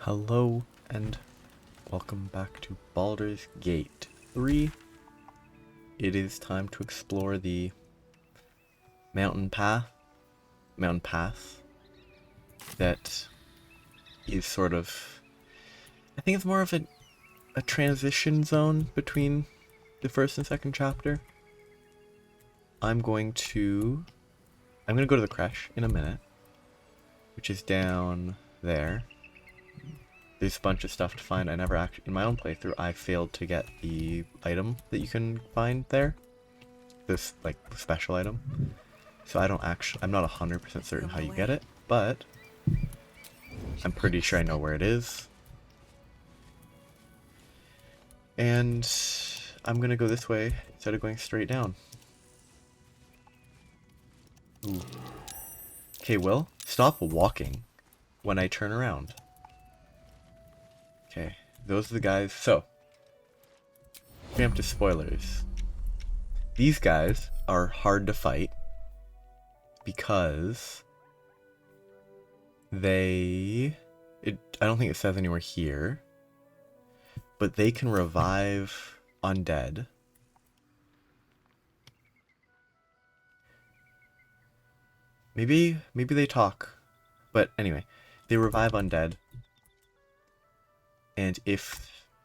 Hello and welcome back to Baldur's Gate 3. It is time to explore the mountain path that is sort of, I think it's more of a transition zone between the first and second chapter. I'm going to go to the creche in a minute, which is down there. There's a bunch of stuff to find. I never actually, in my own playthrough, I failed to get the item that you can find there. This, like, special item. So I'm not 100% certain how you get it, but I'm pretty sure I know where it is. And I'm gonna go this way instead of going straight down. Ooh. Okay, Will, stop walking when I turn around. Okay, those are the guys. So, preemptive spoilers. These guys are hard to fight because I don't think it says anywhere here, but they can revive undead. Maybe they talk, but anyway, they revive undead. And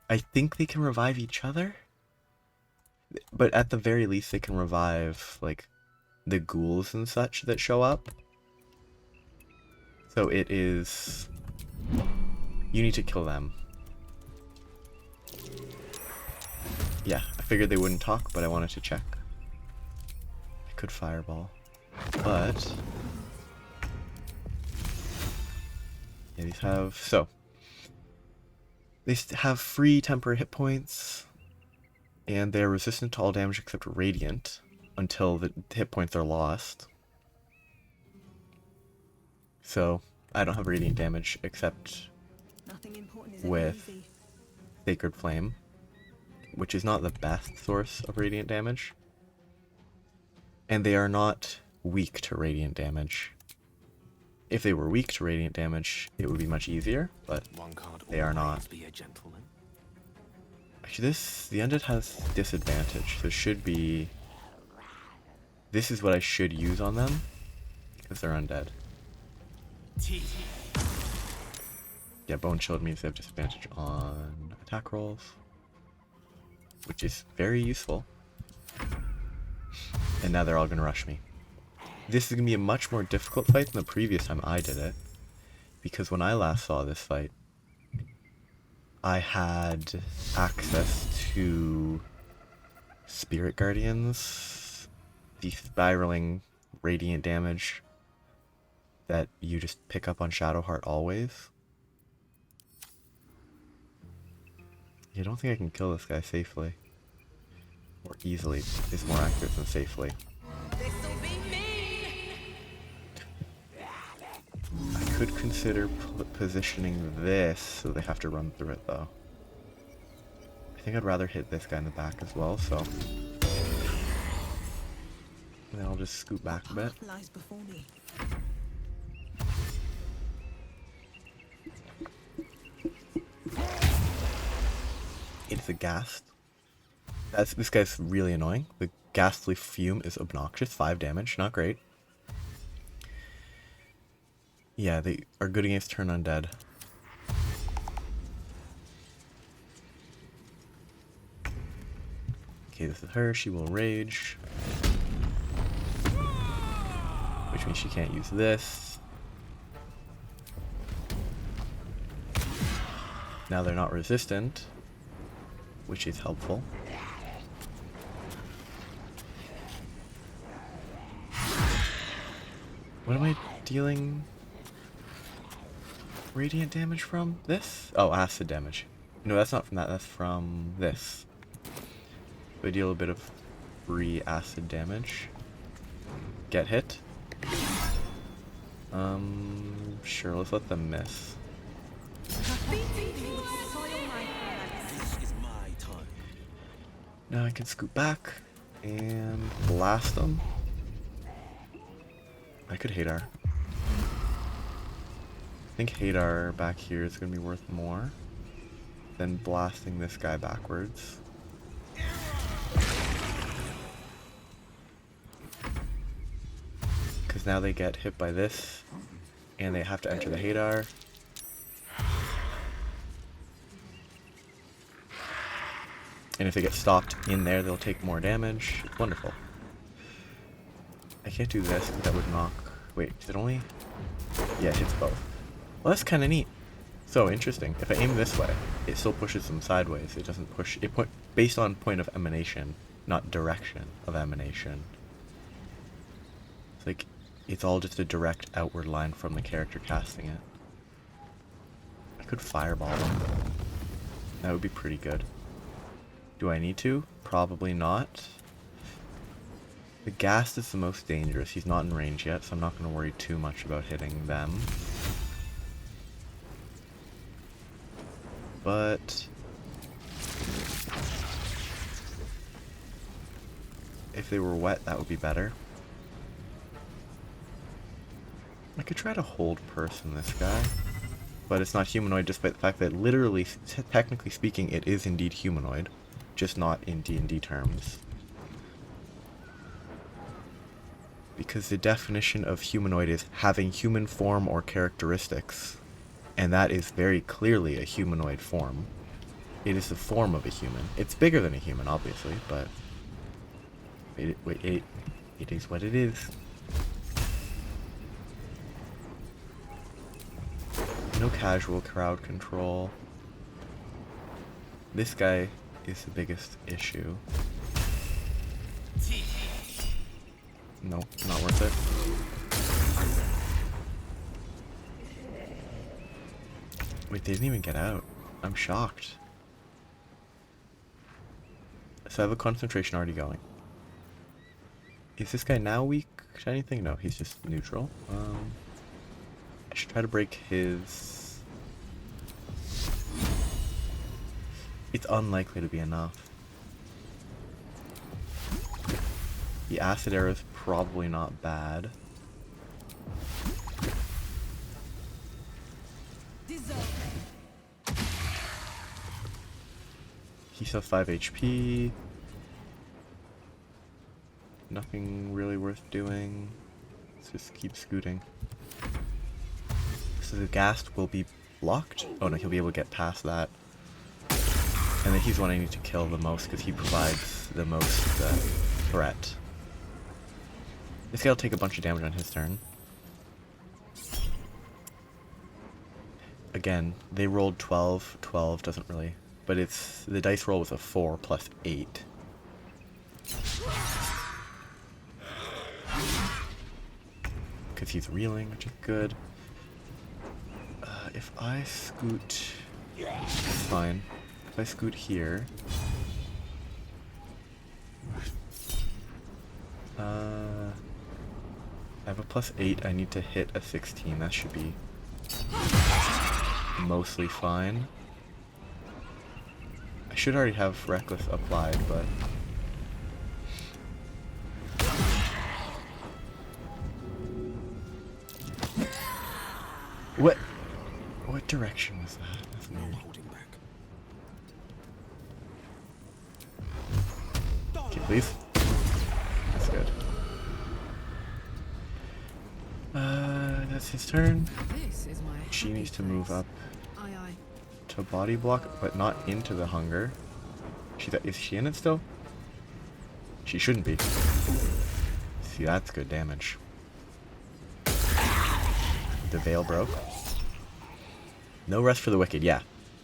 I think they can revive each other, but at the very least they can revive, like, the ghouls and such that show up. So you need to kill them. Yeah, I figured they wouldn't talk, but I wanted to check. I could fireball, but yeah, they have free temporary hit points, and they're resistant to all damage except radiant until the hit points are lost. So I don't have radiant damage except with Sacred Flame, which is not the best source of radiant damage. And they are not weak to radiant damage. If they were weak to radiant damage, it would be much easier, but they are not. Actually, the undead has disadvantage, so it should be... This is what I should use on them, because they're undead. Yeah, Bone Shield means they have disadvantage on attack rolls, which is very useful. And now they're all going to rush me. This is going to be a much more difficult fight than the previous time I did it, because when I last saw this fight, I had access to Spirit Guardians, the spiraling radiant damage that you just pick up on Shadowheart always. I don't think I can kill this guy safely. Or easily is more accurate than safely. I could consider positioning this so they have to run through it, though. I think I'd rather hit this guy in the back as well, so... And then I'll just scoot back a bit. It's a ghast. This guy's really annoying. The ghastly fume is obnoxious. 5 damage, not great. Yeah, they are good against turn undead. Okay, this is her. She will rage. Which means she can't use this. Now they're not resistant, which is helpful. What am I dealing radiant damage from? This? Oh, acid damage. No, that's not from that, that's from this. So I deal a bit of free acid damage. Get hit. Sure, let's let them miss. Now I can scoot back and blast them. I could hate her. think Hadar back here is going to be worth more than blasting this guy backwards. Because now they get hit by this, and they have to enter the Hadar. And if they get stopped in there, they'll take more damage. It's wonderful. I can't do this, because that would knock... Wait, is it only... Yeah, it hits both. Well, that's kind of neat. So, interesting. If I aim this way, it still pushes them sideways. It doesn't push... based on point of emanation, not direction of emanation. It's like, it's all just a direct outward line from the character casting it. I could fireball them. That would be pretty good. Do I need to? Probably not. The Ghast is the most dangerous. He's not in range yet, so I'm not going to worry too much about hitting them. But if they were wet, that would be better. I could try to hold person this guy, but it's not humanoid despite the fact that literally, technically speaking, it is indeed humanoid, just not in D&D terms. Because the definition of humanoid is having human form or characteristics. And that is very clearly a humanoid form. It is the form of a human. It's bigger than a human, obviously, but it is what it is. No casual crowd control. This guy is the biggest issue. Nope, not worth it. Wait, they didn't even get out. I'm shocked. So I have a concentration already going. Is this guy now weak to anything? No, he's just neutral. I should try to break his... It's unlikely to be enough. The acid arrow is probably not bad. He still has 5 HP. Nothing really worth doing. Let's just keep scooting. So the Ghast will be blocked. Oh no, he'll be able to get past that. And then he's the one I need to kill the most because he provides the most threat. This guy will take a bunch of damage on his turn. Again, they rolled 12. 12 doesn't really... But it's... The dice roll was a 4 plus 8. Because he's reeling, which is good. If I scoot... It's fine. If I scoot here... I have a plus 8. I need to hit a 16. That should be mostly fine. I should already have Reckless applied, but... What direction was that? That's weird. Okay, please. That's good. That's his turn. She needs to move up to body block, but not into the hunger. Is she in it still? She shouldn't be. See, that's good damage. The veil broke. No rest for the wicked, yeah.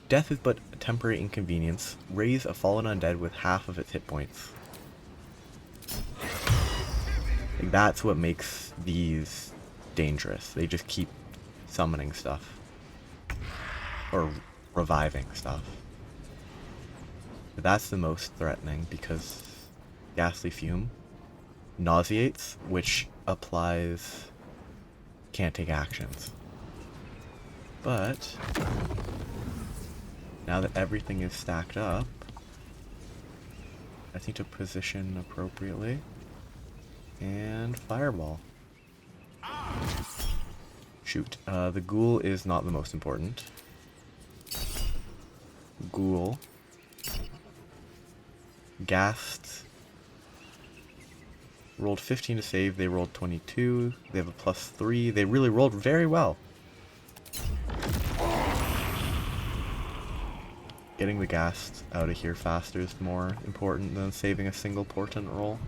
Death is but a temporary inconvenience. Raise a fallen undead with half of its hit points. Like, that's what makes these dangerous. They just keep summoning stuff. Or reviving stuff. But that's the most threatening because Ghastly Fume nauseates, which applies... Can't take actions. But now that everything is stacked up, I need to position appropriately and fireball. shoot. The ghoul is not the most important. Ghoul. Ghast. Rolled 15 to save, they rolled 22. They have a +3. They really rolled very well. Getting the Ghast out of here faster is more important than saving a single portent roll.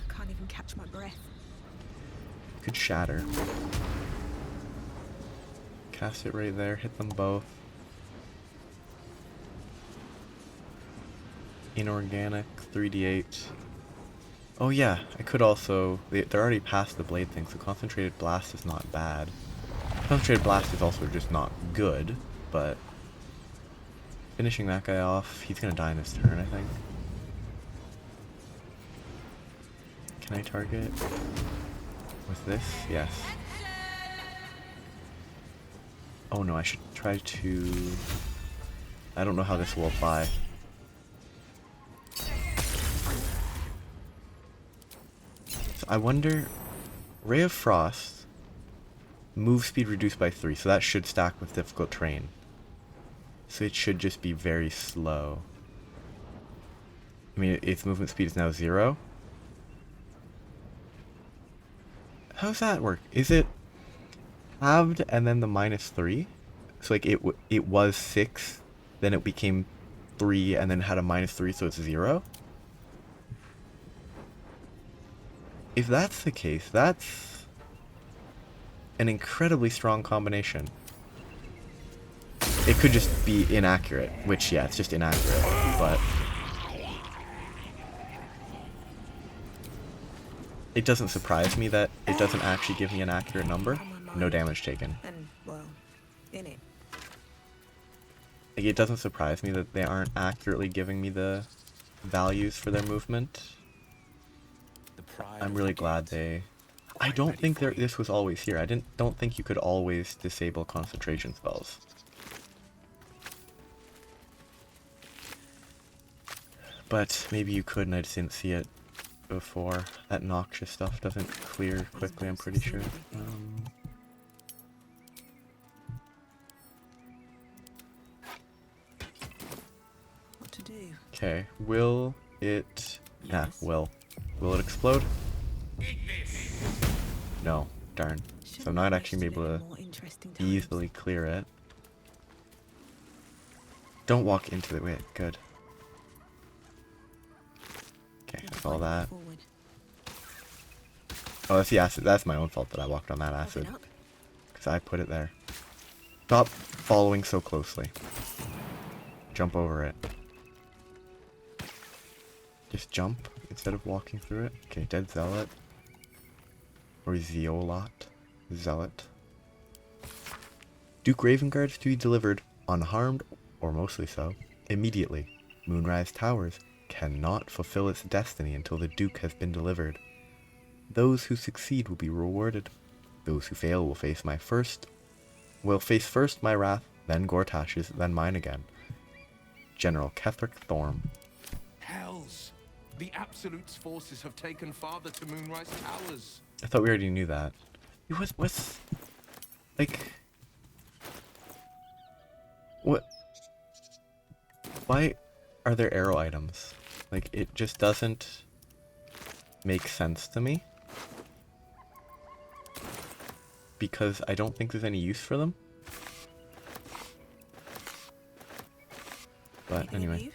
Can't even catch my breath. Could shatter. Cast it right there, hit them both. Inorganic, 3d8. Oh yeah, I could also... They're already past the blade thing, so Concentrated Blast is not bad. Concentrated Blast is also just not good, but... Finishing that guy off, he's gonna die in his turn, I think. Can I target with this? Yes. Oh no, I should try to... I don't know how this will apply. So I wonder... Ray of Frost, move speed reduced by 3, so that should stack with difficult terrain. So it should just be very slow. I mean, its movement speed is now 0. How does that work? Is it halved and then the -3? So like it was 6, then it became 3 and then had a -3, so it's 0? If that's the case, that's an incredibly strong combination. It could just be inaccurate, which, yeah, it's just inaccurate, but... It doesn't surprise me that it doesn't actually give me an accurate number. No damage taken. And, well, in it. Like, it doesn't surprise me that they aren't accurately giving me the values for their movement. I'm really glad they... I don't think this was always here. I don't think you could always disable concentration spells. But maybe you could and I just didn't see it before. That noxious stuff doesn't clear quickly, I'm pretty sure. What to do? Okay, will it... Nah, will. Will it explode? No, darn. So I'm not actually be able to easily clear it. Don't walk into the way. Good. Okay, that's all that. Oh, that's the acid. That's my own fault that I walked on that acid. Because I put it there. Stop following so closely. Jump over it. Just jump instead of walking through it. Okay, Dead Zealot. Or Zeolot. Zealot. Duke Ravenguard to be delivered, unharmed, or mostly so, immediately. Moonrise Towers cannot fulfill its destiny until the Duke has been delivered. Those who succeed will be rewarded. Those who fail will face first my wrath, then Gortash's, then mine again. General Ketheric Thorm. Hells! The Absolute's forces have taken father to Moonrise Towers. I thought we already knew that. What's... Like... What... Why are there arrow items? Like, it just doesn't make sense to me. Because I don't think there's any use for them. But anyway.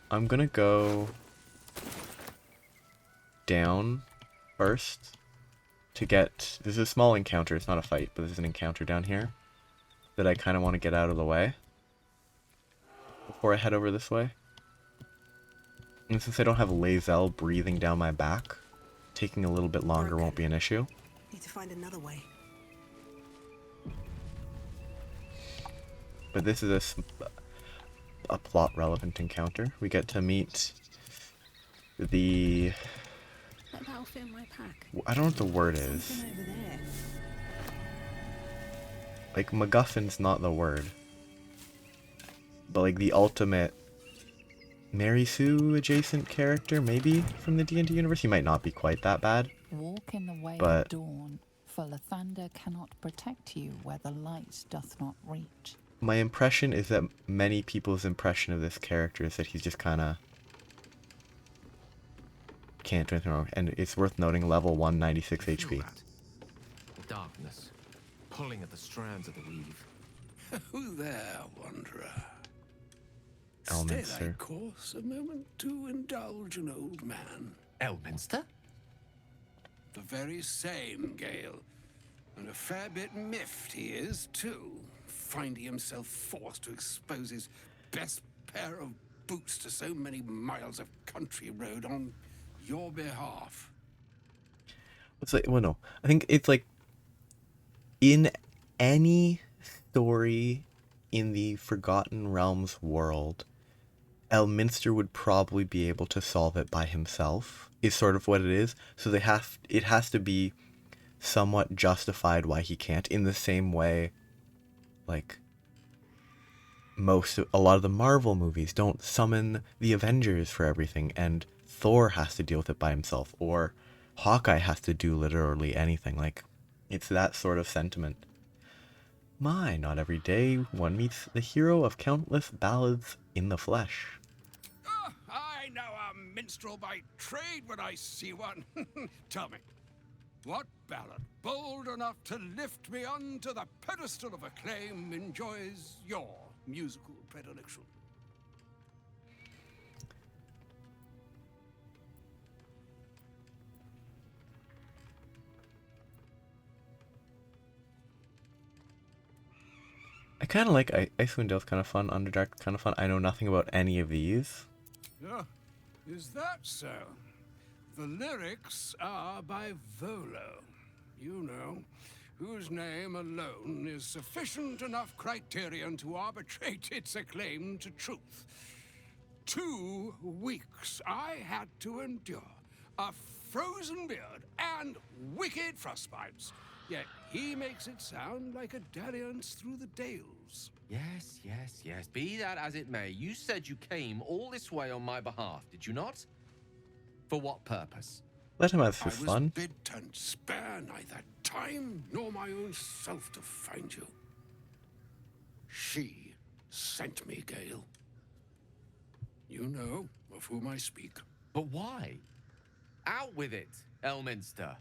I'm gonna go down first to get... This is a small encounter, it's not a fight, but this is an encounter down here that I kind of want to get out of the way before I head over this way. And since I don't have Lae'zel breathing down my back, taking a little bit longer won't be an issue. Need to find another way. But this is a plot relevant encounter. We get to meet the... That'll fit in my pack. I don't know what the word is. Something over there. Like, MacGuffin's not the word. But like the ultimate Mary Sue adjacent character, maybe from the D&D universe. He might not be quite that bad, Walk in the way but of dawn, for Lathander cannot protect you where the light doth not reach. my impression is that many people's impression of this character is that he's just kind of can't do anything wrong. And it's worth noting, level 196 You feel HP. that? The darkness, pulling at the strands of the weave. Who there, wanderer? Elminster. Stay thy course a moment to indulge an old man. Elminster? The very same, Gale. And a fair bit miffed he is, too, finding himself forced to expose his best pair of boots to so many miles of country road on your behalf. It's like, well, no. I think it's like in any story in the Forgotten Realms world, Elminster would probably be able to solve it by himself, is sort of what it is. So it has to be somewhat justified why he can't, in the same way like a lot of the Marvel movies don't summon the Avengers for everything, and Thor has to deal with it by himself, or Hawkeye has to do literally anything. Like, it's that sort of sentiment. Not every day one meets the hero of countless ballads in the flesh. Oh, I know a minstrel by trade when I see one. Tell me, what ballad, bold enough to lift me onto the pedestal of acclaim, enjoys your musical predilection? I kind of like Icewind Dale's kind of fun, Underdark kind of fun. I know nothing about any of these. Is that so? The lyrics are by Volo, you know, whose name alone is sufficient enough criterion to arbitrate its acclaim to truth. 2 weeks I had to endure a frozen beard and wicked frostbites, yet he makes it sound like a dalliance through the dales. Yes, yes, yes. Be that as it may, you said you came all this way on my behalf, did you not? For what purpose? Let him have I his was fun. bid and spare neither time nor my own self to find you. She sent me, Gale. You know of whom I speak. But why? Out with it, Elminster.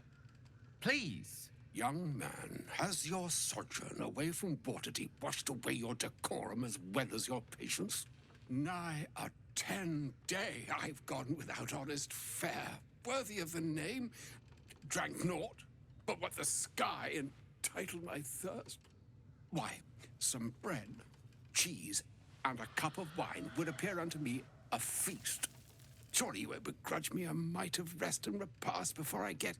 Please. Young man, has your sojourn away from Waterdeep washed away your decorum as well as your patience? Nigh a 10-day I've gone without honest fare, worthy of the name. Drank naught, but what the sky entitled my thirst. Why, some bread, cheese, and a cup of wine would appear unto me a feast. Surely you won't begrudge me a mite of rest and repast before I get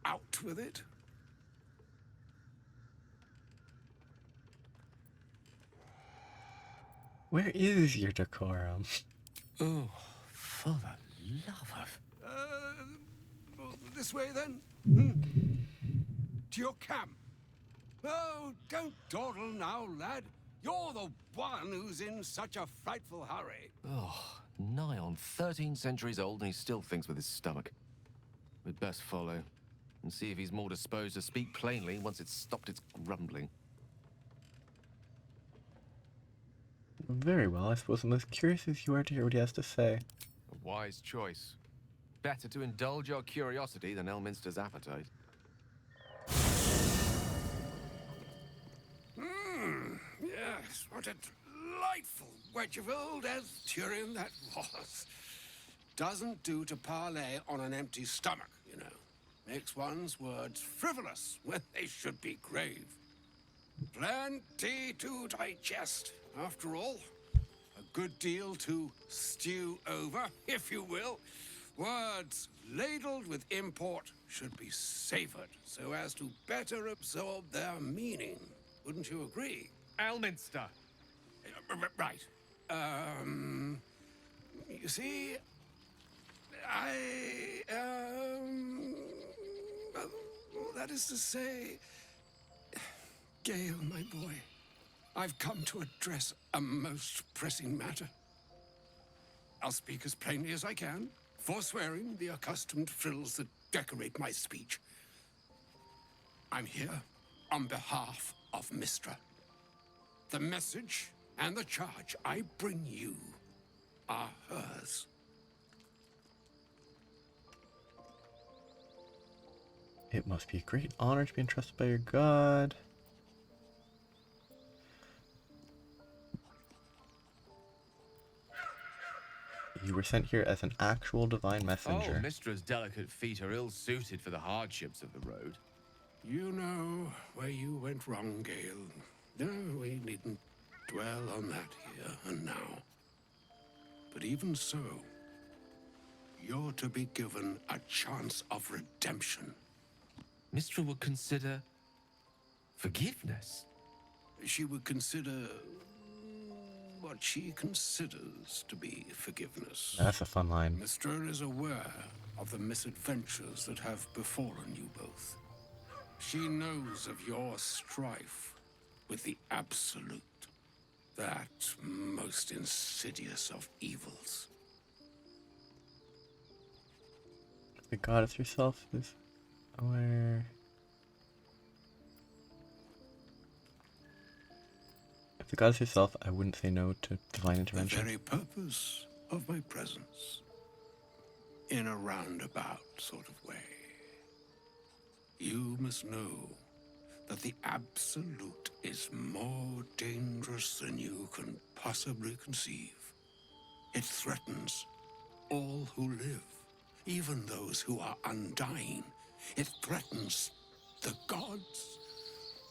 out with it? Where is your decorum? Oh, for the love of... This way then? To your camp. Oh, don't dawdle now, lad. You're the one who's in such a frightful hurry. Oh, nigh on 13 centuries old and he still thinks with his stomach. We'd best follow and see if he's more disposed to speak plainly once it's stopped its grumbling. Very well, I suppose I'm as curious as you are to hear what he has to say. A wise choice. Better to indulge your curiosity than Elminster's appetite. Yes, what a delightful wedge of old Asturian that was. Doesn't do to parley on an empty stomach, you know. Makes one's words frivolous when they should be grave. Plenty to digest, after all. A good deal to stew over, if you will. Words ladled with import should be savored so as to better absorb their meaning. Wouldn't you agree? Elminster! Right. You see, well, that is to say, Gale, my boy, I've come to address a most pressing matter. I'll speak as plainly as I can, forswearing the accustomed frills that decorate my speech. I'm here on behalf of Mistra. The message and the charge I bring you are hers. It must be a great honor to be entrusted by your god. You were sent here as an actual divine Oh, messenger. Mistra's delicate feet are ill-suited for the hardships of the road. You know where you went wrong, Gale. No, we needn't dwell on that here and now. But even so, you're to be given a chance of redemption. Mistra would consider forgiveness. She would consider what she considers to be forgiveness. That's a fun line. Mistra is aware of the misadventures that have befallen you both. She knows of your strife with the Absolute, that most insidious of evils. The goddess herself is aware. If the goddess herself, I wouldn't say no to divine The intervention. very purpose of my presence, in a roundabout sort of way. You must know that the Absolute is more dangerous than you can possibly conceive. It threatens all who live, even those who are undying. It threatens the gods,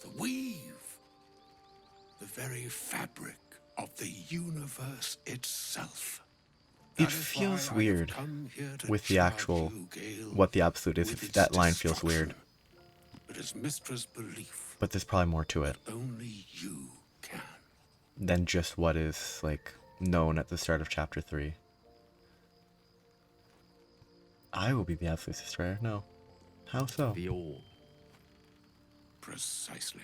the weave, the very fabric of the universe itself. It That is feels why I have weird come here to with the charge actual, you, Gale, what the absolute is. with If its that line feels weird, destruction. It is Mistra's belief but there's probably more to it that only you can. than just what is like known at the start of chapter 3. I will be the absolute destroyer. No, how so? The all. Precisely.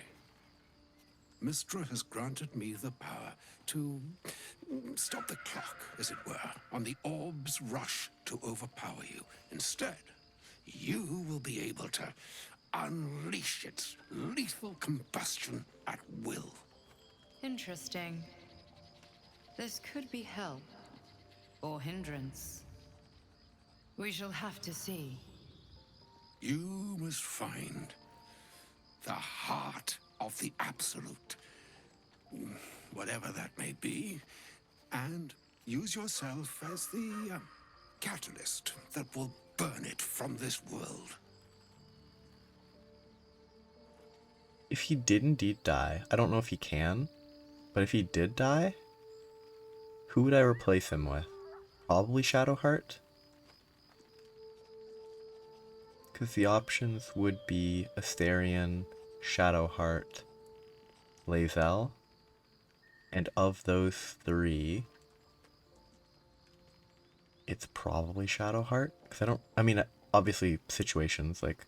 Mistra has granted me the power to stop the clock, as it were, on the orb's rush to overpower you. Instead, you will be able to unleash its lethal combustion at will. Interesting. This could be help or hindrance. We shall have to see. You must find the heart of the Absolute, whatever that may be, and use yourself as the catalyst that will burn it from this world. If he did indeed die, I don't know if he can, but if he did die, who would I replace him with? Probably Shadowheart? Because the options would be Astarion, Shadowheart, Lae'zel, and of those three, it's probably Shadowheart. Because obviously situations, like,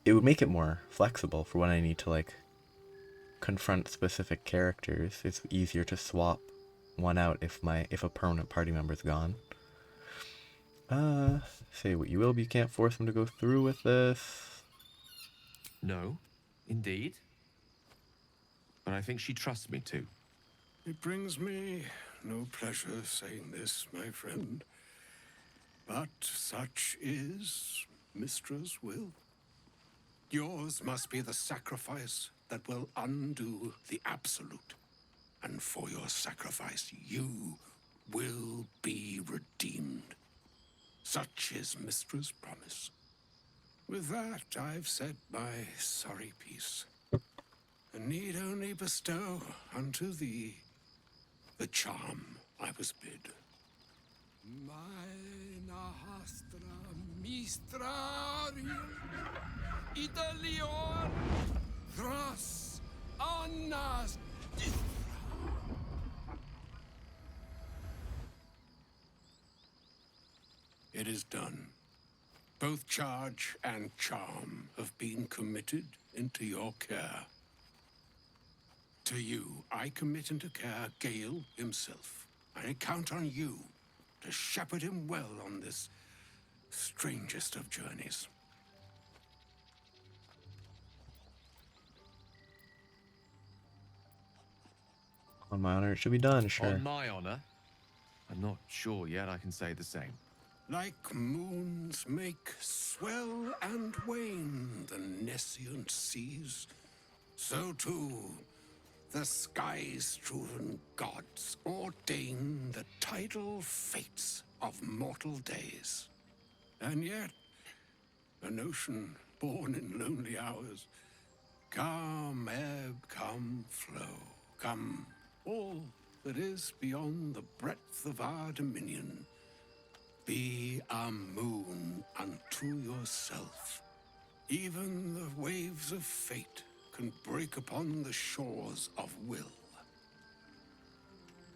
it would make it more flexible for when I need to, like, confront specific characters. It's easier to swap one out if a permanent party member's gone. Say what you will, but you can't force them to go through with this. No, indeed. But I think she trusts me too. It brings me no pleasure saying this, my friend, but such is Mistra's will. Yours must be the sacrifice that will undo the Absolute. And for your sacrifice, you will be redeemed. Such is Mistra's promise. With that, I've said my sorry piece, and need only bestow unto thee the charm I was bid. Mina hastra mistrarium Italion Thras Annas It is done. Both charge and charm have been committed into your care. To you, I commit into care Gale himself. I count on you to shepherd him well on this strangest of journeys. On my honor, it should be done, sure. On my honor, I'm not sure yet I can say the same. Like moons make swell and wane the nescient seas, so too the sky-strewn gods ordain the tidal fates of mortal days. And yet, an ocean born in lonely hours, come ebb, come flow, come all that is beyond the breadth of our dominion. Be a moon unto yourself. Even the waves of fate can break upon the shores of will.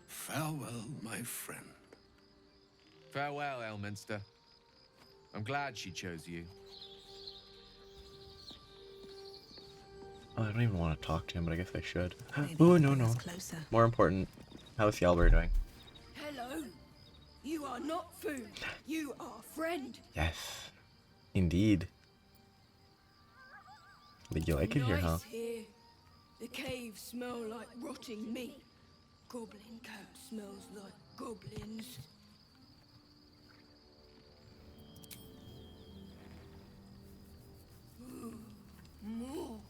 Farewell, my friend. Farewell, Elminster. I'm glad she chose you. Oh, I don't even want to talk to him, but I guess I should. Maybe Oh, he'll no, bring no. us closer. More important, how's Yalber doing? Hello. You are not food. You are friend. Yes, indeed. Did you like it here, huh? Nice here. The caves smell like rotting meat. Goblin camp smells like goblins. Ooh, more.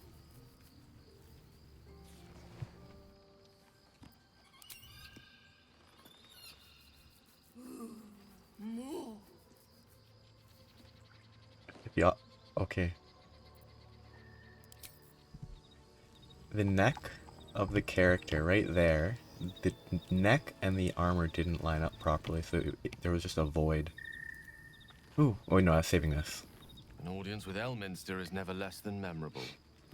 Ooh, more. Yeah, okay. The neck of the character right there, the neck and the armor didn't line up properly, so there was just a void. Ooh, oh no, I was saving this. An audience with Elminster is never less than memorable.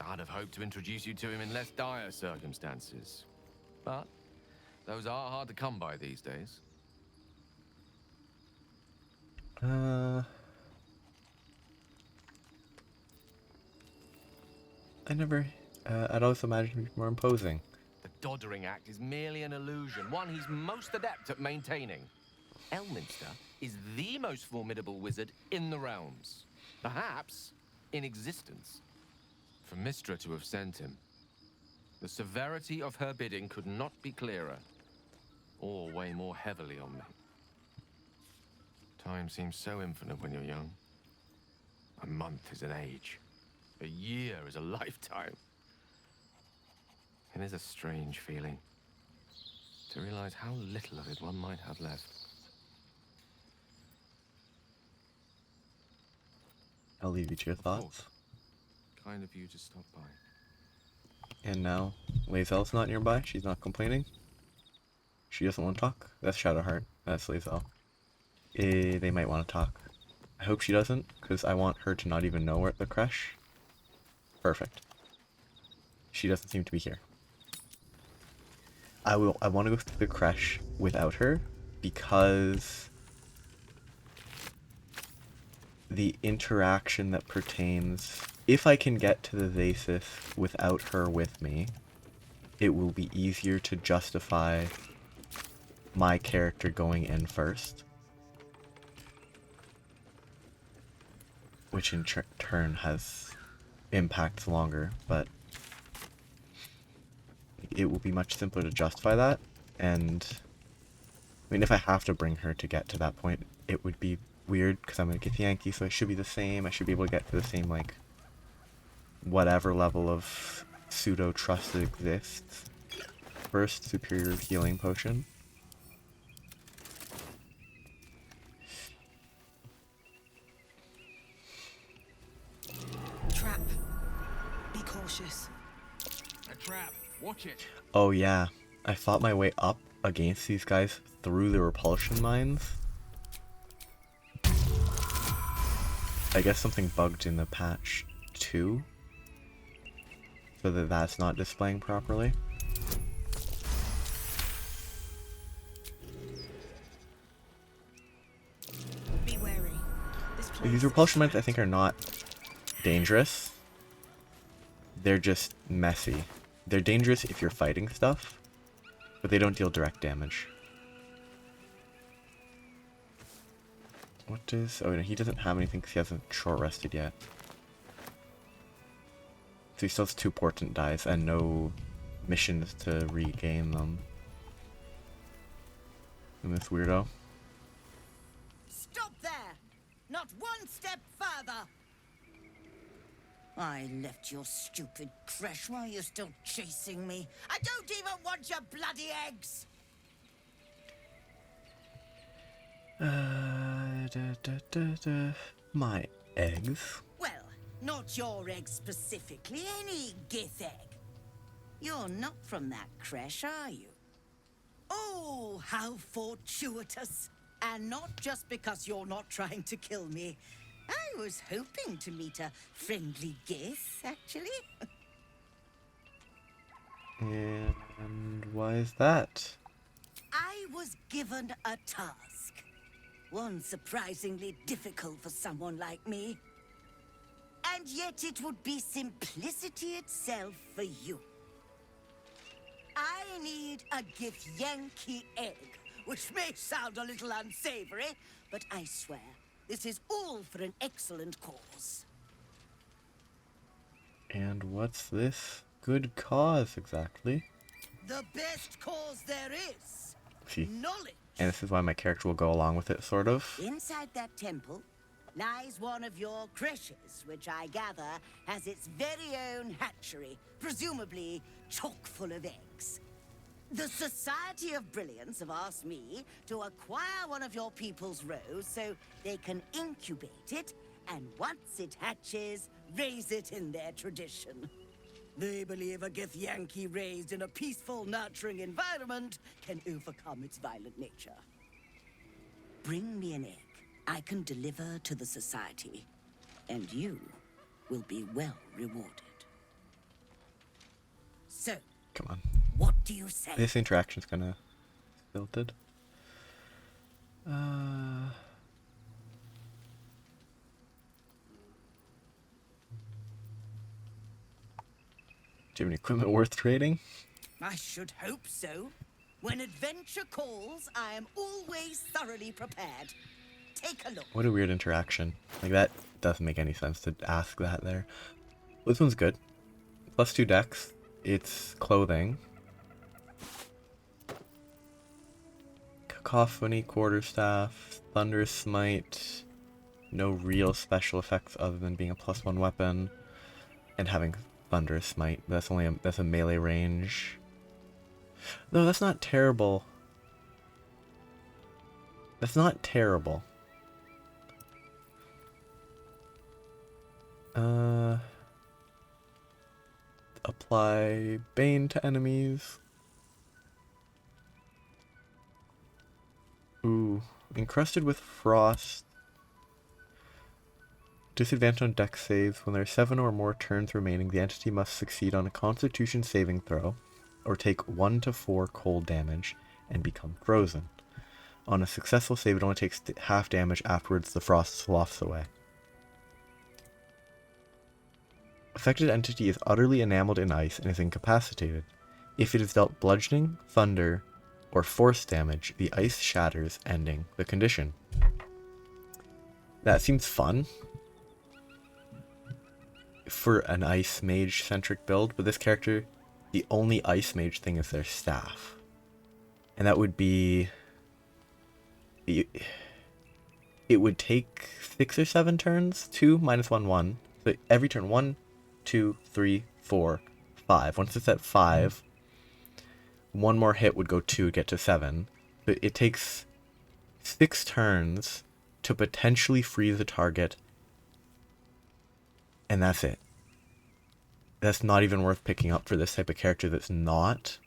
I'd have hoped to introduce you to him in less dire circumstances. But those are hard to come by these days. I'd always imagined him more imposing. The doddering act is merely an illusion, one he's most adept at maintaining. Elminster is the most formidable wizard in the realms. Perhaps in existence. For Mystra to have sent him, the severity of her bidding could not be clearer, or weigh more heavily on me. Time seems so infinite when you're young. A month is an age. A year is a lifetime. It is a strange feeling to realize how little of it one might have left. I'll leave you to your thoughts. Kind of you to stop by. And now, Lae'zel's not nearby. She's not complaining. She doesn't want to talk. That's Shadowheart. That's Lae'zel. They might want to talk. I hope she doesn't, because I want her to not even know we're at the creche. Perfect. She doesn't seem to be here. I want to go through the creche without her, because the interaction that pertains... If I can get to the Zasis without her with me, it will be easier to justify my character going in first. Which in turn has impacts longer, but it will be much simpler to justify that. And I mean, if I have to bring her to get to that point, it would be weird because I'm a Githyanki, so I should be the same. I should be able to get to the same, like, whatever level of pseudo trust that exists. First, superior healing potion. Trap. Be cautious. A trap. Watch it. Oh yeah, I fought my way up against these guys through the repulsion mines. I guess something bugged in the patch 2, so that's not displaying properly. Be wary. This place These repulsion mines I think are not dangerous. They're just messy. They're dangerous if you're fighting stuff, but they don't deal direct damage. What does... Oh, no, he doesn't have anything because he hasn't short rested yet. So he still has 2 portent dice and no missions to regain them. And this weirdo. Stop there! Not one step further! I left your stupid creche while you're still chasing me. I don't even want your bloody eggs! My eggs? Well, not your egg specifically, any gith egg. You're not from that creche, are you? Oh, how fortuitous. And not just because you're not trying to kill me. I was hoping to meet a friendly gith, actually. And why is that? I was given a task. One surprisingly difficult for someone like me. And yet it would be simplicity itself for you. I need a Githyanki egg, which may sound a little unsavory, but I swear, this is all for an excellent cause. And what's this good cause exactly? The best cause there is. See, Knowledge. and this is why my character will go along with it, sort of. Inside that temple lies one of your creches, which I gather has its very own hatchery, presumably chock full of eggs. The Society of Brilliance have asked me to acquire one of your people's rows so they can incubate it, and once it hatches, raise it in their tradition. They believe a Githyanki raised in a peaceful, nurturing environment can overcome its violent nature. Bring me an egg I can deliver to the Society, and you will be well rewarded. So, Come on. what do you say? This interaction's kinda tilted. Do you have any equipment worth trading? I should hope so. When adventure calls, I am always thoroughly prepared. Take a look. What a weird interaction. Like, that doesn't make any sense to ask that there. This one's good. +2 dex. It's clothing. Cacophony, quarterstaff, thunderous smite. No real special effects other than being a +1 weapon. And having thunderous smite. That's a melee range. No, that's not terrible. That's not terrible. Apply Bane to enemies. Ooh, encrusted with frost. Disadvantage on dex saves. When there are 7 or more turns remaining, the entity must succeed on a Constitution saving throw, or take 1 to 4 cold damage, and become frozen. On a successful save, it only takes half damage. Afterwards, the frost sloughs away. Affected entity is utterly enameled in ice and is incapacitated. If it is dealt bludgeoning, thunder, or force damage, the ice shatters, ending the condition. That seems fun for an ice mage centric build, but this character, the only ice mage thing is their staff. And that would be... It would take 6 or 7 turns. 2 minus 1, 1. So every turn, 1, 2, 3, 4, 5. Once it's at 5, one more hit would go 2 to get to 7. But it takes 6 turns to potentially freeze a target, and that's it. That's not even worth picking up for this type of character that's not.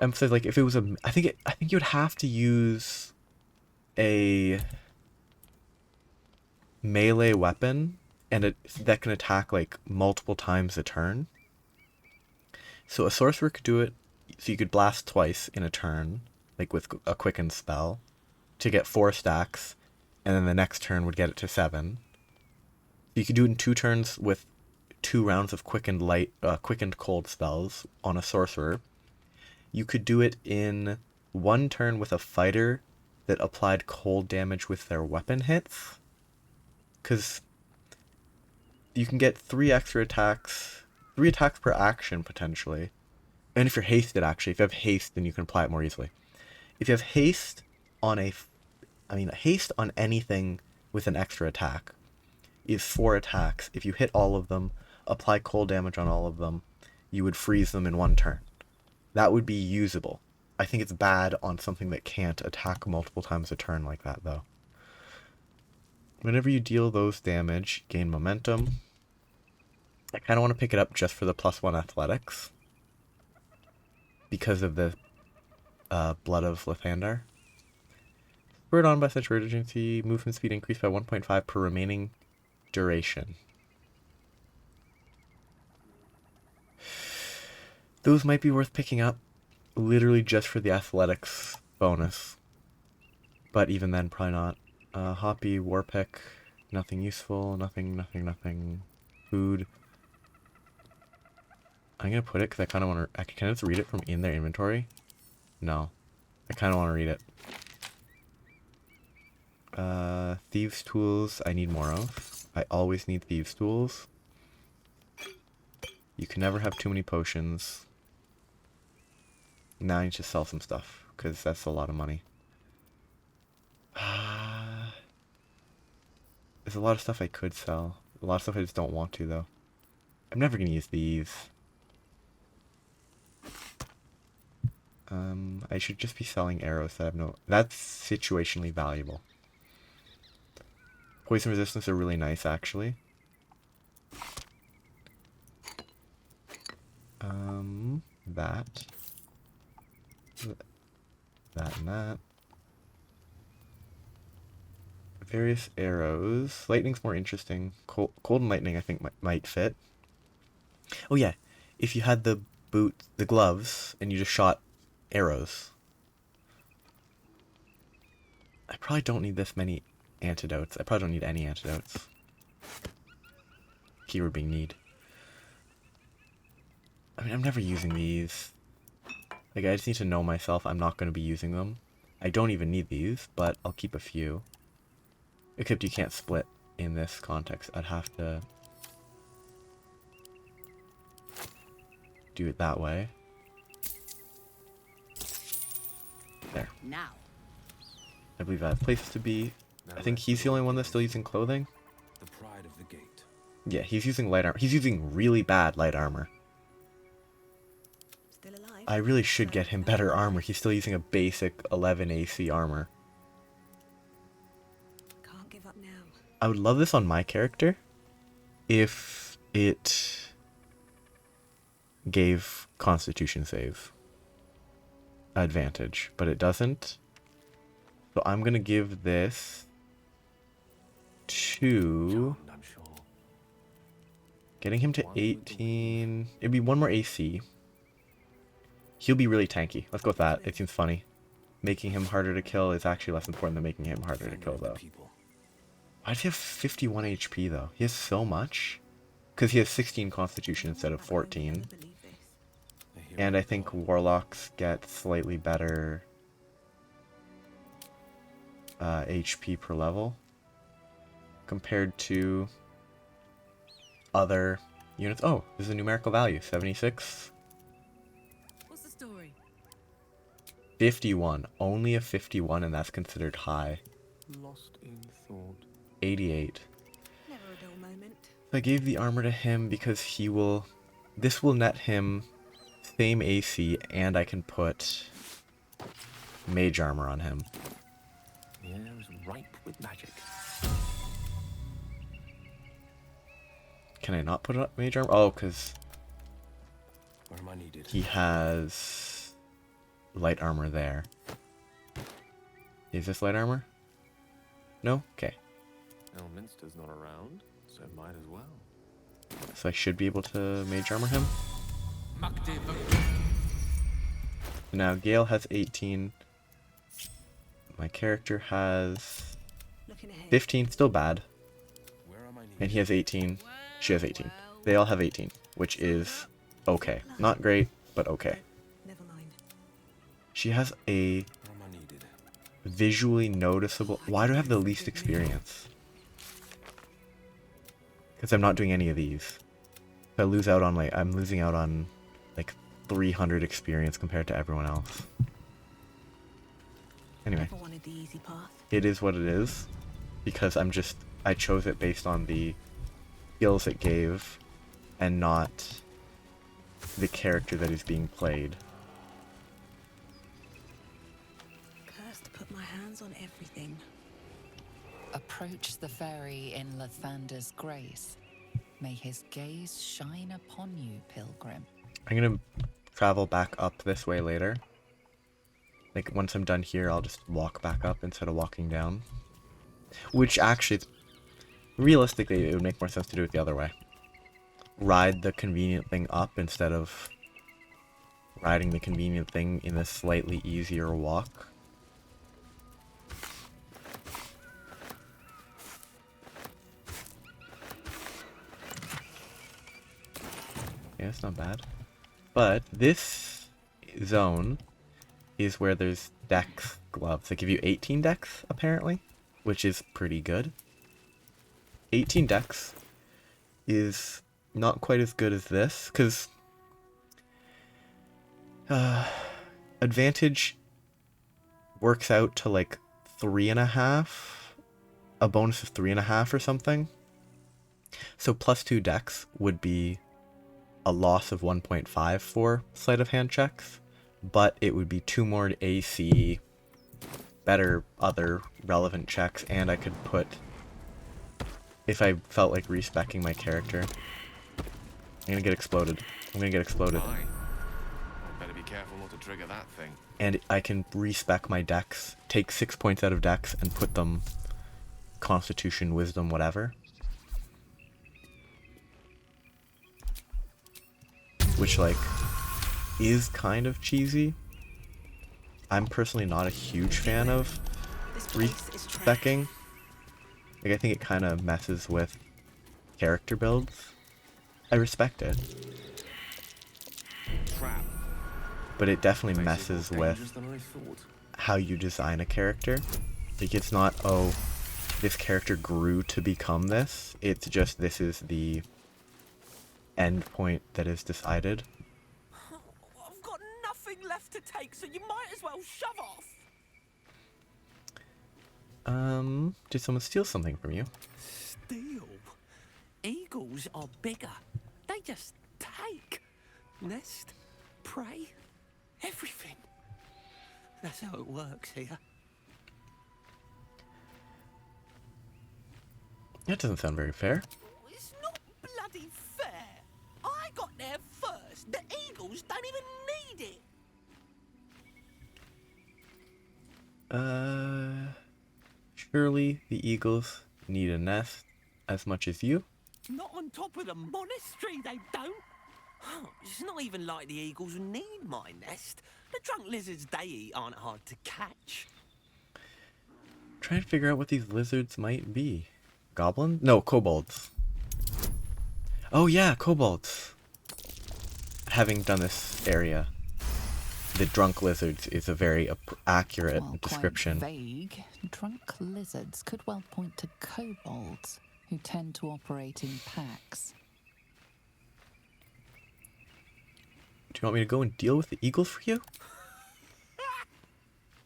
Emphasize, like, if it was a... I think you would have to use a melee weapon and that can attack like multiple times a turn. So a sorcerer could do it, so you could blast twice in a turn, like with a quicken spell, to get 4 stacks, and then the next turn would get it to 7. You could do it in 2 turns with 2 rounds of quickened cold spells on a sorcerer. You could do it in 1 turn with a fighter that applied cold damage with their weapon hits. Because you can get 3 extra attacks, 3 attacks per action potentially. And if you're hasted, actually, if you have haste, then you can apply it more easily. If you have haste on haste on anything with an extra attack is 4 attacks. If you hit all of them, apply cold damage on all of them, you would freeze them in 1 turn. That would be usable. I think it's bad on something that can't attack multiple times a turn like that, though. Whenever you deal those damage, gain momentum. I kind of want to pick it up just for the +1 athletics. Because of the Blood of Lathander. Spurred on by such urgency, movement speed increased by 1.5 per remaining duration. Those might be worth picking up, literally just for the athletics bonus. But even then, probably not. Hoppy, war pick, nothing useful, nothing. Food. I'm gonna put it because I kind of want to. Can I just read it from in their inventory? No. I kind of want to read it. Thieves' tools, I need more of. I always need thieves' tools. You can never have too many potions. Now I need to sell some stuff, because that's a lot of money. There's a lot of stuff I could sell. A lot of stuff I just don't want to, though. I'm never going to use these. I should just be selling arrows that have no... That's situationally valuable. Poison resistance are really nice, actually. That. That and that. Various arrows. Lightning's more interesting. Cold and lightning, I think, might fit. Oh yeah, if you had the gloves, and you just shot arrows. I probably don't need this many antidotes. I probably don't need any antidotes. Keyword being need. I mean, I'm never using these. Like, I just need to know myself I'm not going to be using them. I don't even need these, but I'll keep a few. Except you can't split in this context. I'd have to do it that way. There. Now. I believe I have places to be. I think he's the only one that's still using clothing. The pride of the gate. Yeah, he's using light armor. He's using really bad light armor. Still alive? I really should get him better armor. He's still using a basic 11 AC armor. Can't give up now. I would love this on my character if it gave Constitution save advantage, but it doesn't. So I'm gonna give this to getting him to 18. It'd be 1 more AC. He'll be really tanky. Let's go with that. It seems funny. Making him harder to kill is actually less important than making him harder to kill, though. Why does he have 51 HP, though? He has so much? Because he has 16 Constitution instead of 14. And I think Warlocks get slightly better HP per level compared to other units. Oh, this is a numerical value. 76. What's the story? 51. Only a 51, and that's considered high. Lost in thought. 88. Never a dull moment. I gave the armor to him because he will... This will net him same AC, and I can put mage armor on him. The air is ripe with magic. Can I not put up mage armor? Oh, because Where am I needed? he has light armor there. Is this light armor? No? Okay. Elminster's not around, so might as well. So I should be able to mage armor him. Now Gale has 18. My character has Looking ahead. 15. Still bad. Where am I needed? And he has 18. She has 18. They all have 18, which is okay. Not great, but okay. Never mind. She has a Where am I needed? visually noticeable. Why do I have the least experience? Because I'm not doing any of these. I lose out on like, I'm losing out on like 300 experience compared to everyone else. Anyway, Never wanted the easy path. it is what it is, because I chose it based on the skills it gave and not the character that is being played. Cursed to put my hands on everything. Approach the fairy in Lathander's grace. May his gaze shine upon you, pilgrim. I'm gonna travel back up this way later. Like, once I'm done here, I'll just walk back up instead of walking down. Which actually, realistically, it would make more sense to do it the other way. Ride the convenient thing up instead of riding the convenient thing in a slightly easier walk. Yeah, it's not bad. But this zone is where there's dex gloves. They give you 18 dex, apparently, which is pretty good. 18 dex is not quite as good as this, because advantage works out to like 3.5, a bonus of 3.5 or something. So +2 dex would be a loss of 1.5 for sleight of hand checks, but it would be 2 more AC, better other relevant checks, and I could put, if I felt like respecking my character. I'm gonna get exploded. I'm gonna get exploded. Fine. Better be careful not to trigger that thing. And I can respec my dex, take 6 points out of dex, and put them Constitution, Wisdom, whatever. Which, like, is kind of cheesy. I'm personally not a huge fan of respecking. Like, I think it kind of messes with character builds. I respect it. Trap. But it definitely Makes it messes more with dangerous than I thought. how you design a character. Like, it's not, oh, this character grew to become this. It's just, this is the end point that is decided. I've got nothing left to take, so you might as well shove off. Did someone steal something from you? Steal? Eagles are bigger. They just take. Nest, prey, everything. That's how it works here. That doesn't sound very fair. It's not bloody fair. I got there first. The eagles don't even need it. Surely the eagles need a nest as much as you? Not on top of the monastery, they don't. It's not even like the eagles need my nest. The drunk lizards they eat aren't hard to catch. Trying to figure out what these lizards might be. Goblins? No, kobolds. Oh yeah, kobolds. Having done this area, the drunk lizards is a very accurate While description. quite vague, drunk lizards could well point to kobolds, who tend to operate in packs. Do you want me to go and deal with the eagles for you?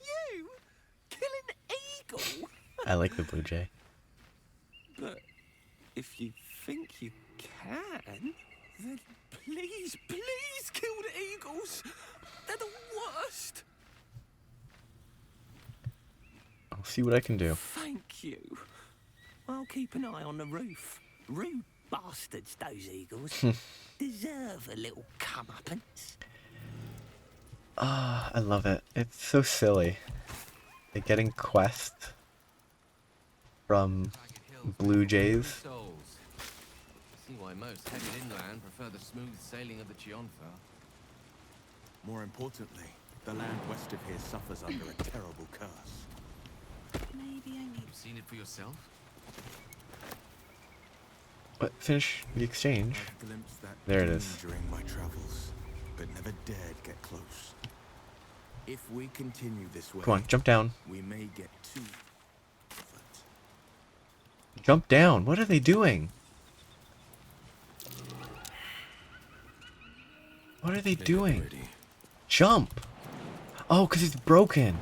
You? Kill an eagle? I like the blue jay. But if you think you can, then please, please kill the eagles. They're the worst. I'll see what I can do. Thank you. I'll keep an eye on the roof. Rude bastards, those eagles. Deserve a little comeuppance. Ah, I love it. It's so silly. Like getting quests from blue jays. Souls. See why most headed inland prefer the smooth sailing of the Chionfa. More importantly, the land west of here suffers under a terrible curse. Maybe I need. You've seen it for yourself? But finish the exchange. I've glimpsed that There it dream is. during my travels, but never dared get close. If we continue this way, Come on, jump down. we may get too. Jump down. What are they doing? What are they doing? Jump. Oh, because it's broken.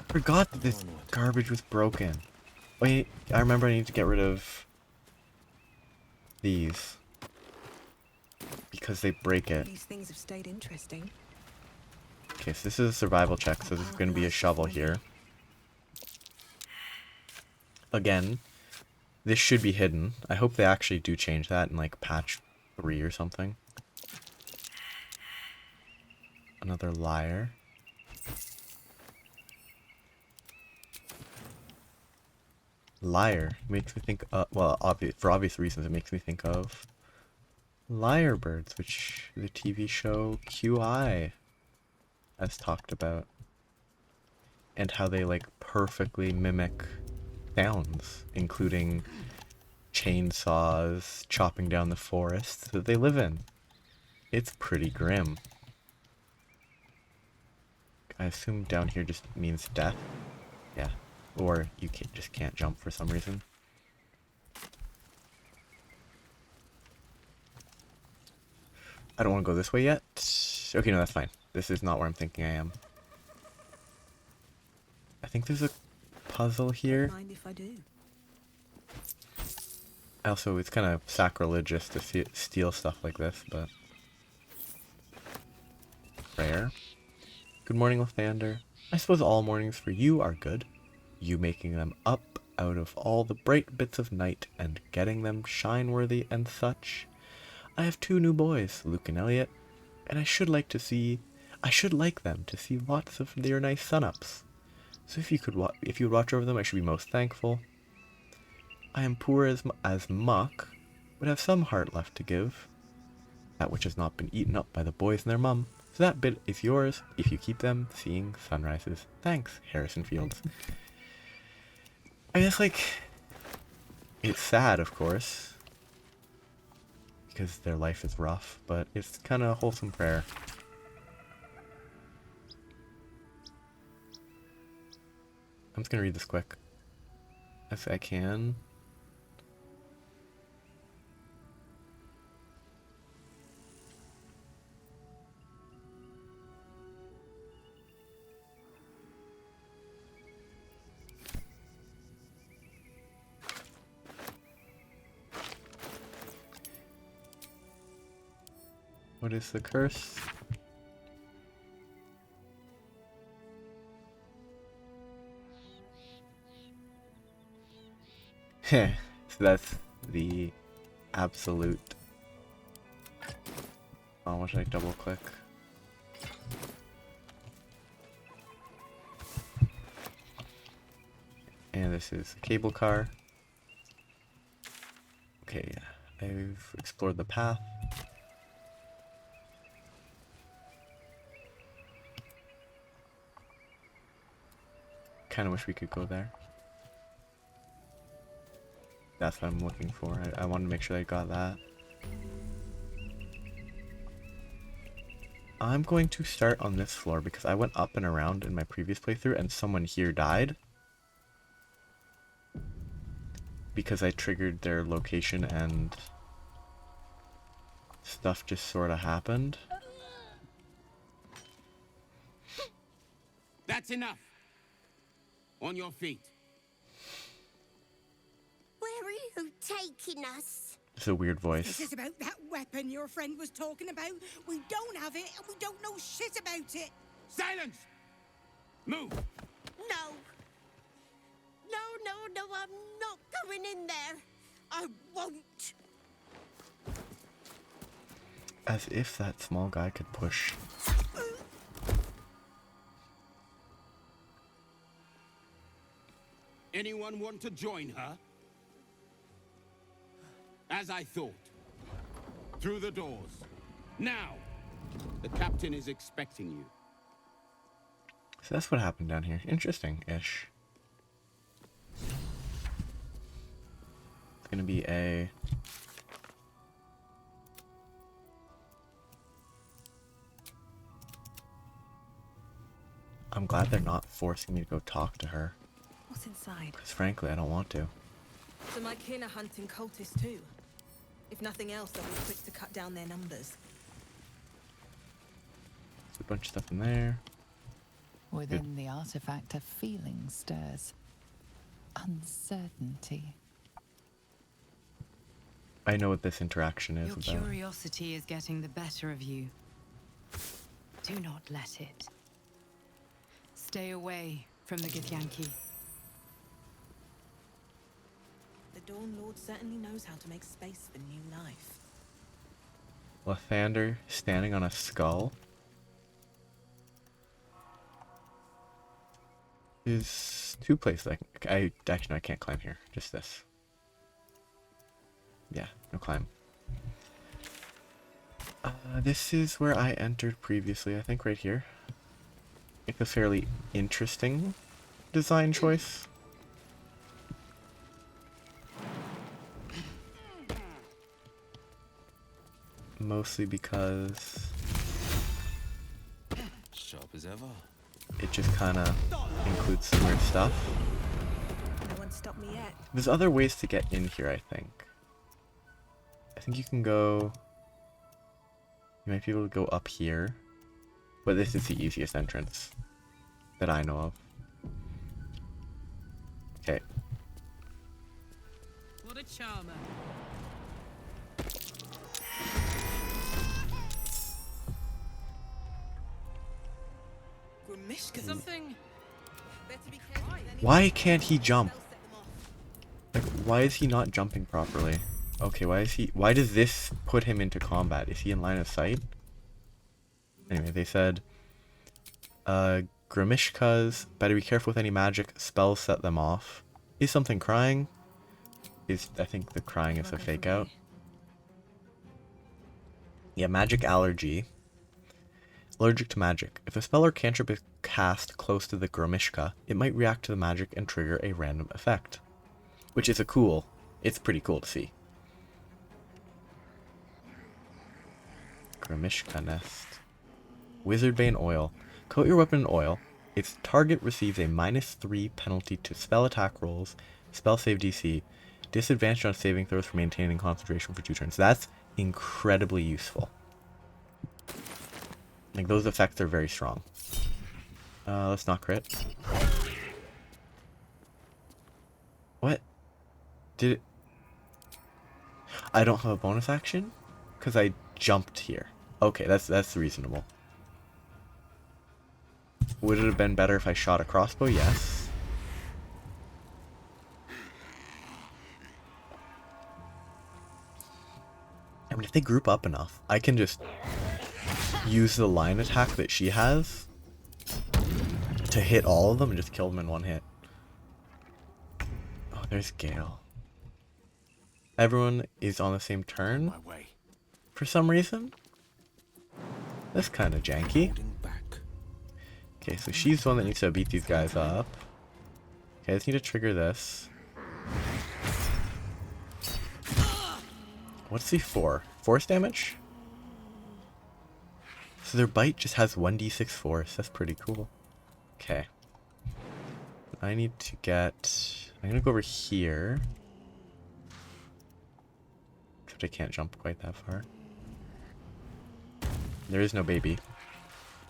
Forgot that this garbage was broken. Wait, I remember I need to get rid of these. Because they break it. These things have stayed interesting. Okay, so this is a survival check, so there's going to be a shovel here. Again, this should be hidden. I hope they actually do change that in like patch 3 or something. Another lyre. Lyre makes me think, well, for obvious reasons, it makes me think of Lyrebirds, which the TV show QI has talked about, and how they like perfectly mimic sounds, including chainsaws chopping down the forests that they live in. It's pretty grim. I assume down here just means death. Yeah. Or you just can't jump for some reason. I don't want to go this way yet. Okay, no, that's fine. This is not where I'm thinking I am. I think there's a puzzle here. Mind if I do? Also, it's kind of sacrilegious to steal stuff like this, but... Prayer. Good morning, Lathander. I suppose all mornings for you are good. You making them up out of all the bright bits of night and getting them shine-worthy and such. I have 2 new boys, Luke and Elliot, and I should like them to see lots of their nice sun-ups. So if you would watch over them, I should be most thankful. I am poor as muck, but have some heart left to give. That which has not been eaten up by the boys and their mum. So that bit is yours if you keep them seeing sunrises. Thanks, Harrison Fields. I guess, like, it's sad, of course, because their life is rough, but it's kind of a wholesome prayer. I'm just gonna read this quick, if I can. What is the curse? Heh, so that's the absolute... Oh, what should I double click? And this is a cable car. Okay, I've explored the path. Kind of wish we could go there. That's what I'm looking for. I want to make sure I got that. I'm going to start on this floor because I went up and around in my previous playthrough and someone here died. Because I triggered their location and stuff just sort of happened. That's enough. On your feet. Where are you taking us? It's a weird voice. This is about that weapon your friend was talking about. We don't have it, and we don't know shit about it. Silence! Move! No. No, I'm not going in there. I won't. As if that small guy could push. Anyone want to join her? As I thought. Through the doors. Now! The captain is expecting you. So that's what happened down here. Interesting-ish. It's gonna be a... I'm glad they're not forcing me to go talk to her. What's inside? Because frankly, I don't want to. So my kin are hunting cultists too. If nothing else, they'll be quick to cut down their numbers. There's a bunch of stuff in there. Within the artifact, a feeling stirs. Uncertainty. I know what this interaction is Your about. curiosity is getting the better of you. Do not let it. Stay away from the Githyanki. The Dawn Lord certainly knows how to make space for new life. Lathander standing on a skull. There's two places I actually no, I can't climb here. Just this. Yeah, no climb. This is where I entered previously, I think right here. It's a fairly interesting design choice. Mostly because Sharp as ever. it just kind of includes some weird stuff. No one stopped me yet. There's other ways to get in here, I think. I think you can go... You might be able to go up here. But this is the easiest entrance that I know of. Okay. What a charmer. Something. Why can't he jump? Like, why is he not jumping properly? Okay, why does this put him into combat? Is he in line of sight? Anyway, they said, Grimishkas, better be careful with any magic, spells set them off. Is something crying? I think the crying is a fake out. Yeah, magic allergy. Allergic to magic. If a spell or cantrip is cast close to the Grimishka, it might react to the magic and trigger a random effect. Which is it's pretty cool to see. Grimishka nest. Wizardbane oil. Coat your weapon in oil. Its target receives a -3 penalty to spell attack rolls, spell save DC, disadvantage on saving throws for maintaining concentration for 2 turns. That's incredibly useful. Like, those effects are very strong. Let's not crit. What? Did it... I don't have a bonus action? Because I jumped here. Okay, that's reasonable. Would it have been better if I shot a crossbow? Yes. I mean, if they group up enough, I can just use the line attack that she has to hit all of them and just kill them in one hit. Oh, there's Gale. Everyone is on the same turn for some reason. That's kind of janky. Okay, so she's the one that needs to beat these guys up. Okay, I just need to trigger this. What's the force damage? So their bite just has 1d6 force. That's pretty cool. Okay. I need to get... I'm gonna go over here. Except I can't jump quite that far. There is no baby.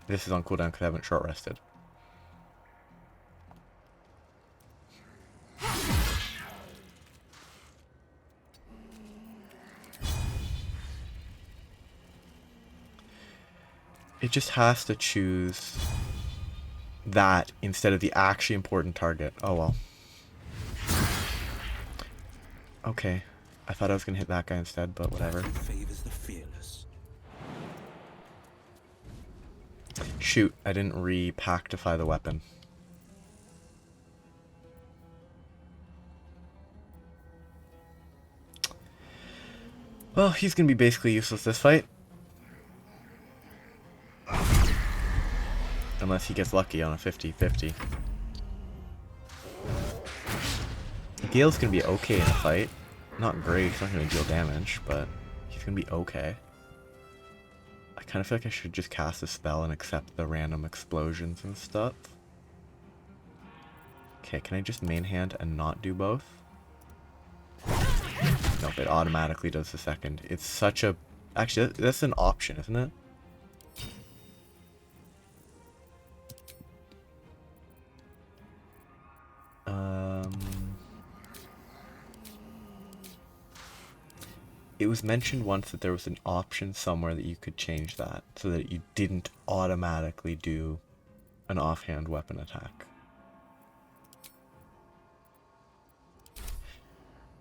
This is on cooldown because I haven't short rested. It just has to choose that instead of the actually important target. Oh well. Okay. I thought I was gonna hit that guy instead, but whatever. Shoot, I didn't repactify the weapon. Well, he's gonna be basically useless this fight. Unless he gets lucky on a 50-50. Gale's gonna be okay in a fight. Not great, he's not gonna deal damage, but he's gonna be okay. I kind of feel like I should just cast a spell and accept the random explosions and stuff. Okay, can I just main hand and not do both? Nope, it automatically does the second. It's such a... Actually, that's an option, isn't it? It was mentioned once that there was an option somewhere that you could change that so that you didn't automatically do an offhand weapon attack.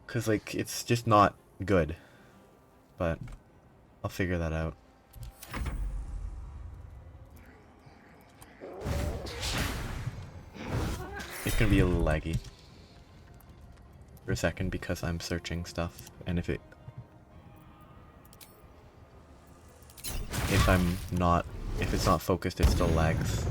Because, like, it's just not good. But I'll figure that out. It's gonna be a little laggy for a second because I'm searching stuff, and if it's not focused, it still lags.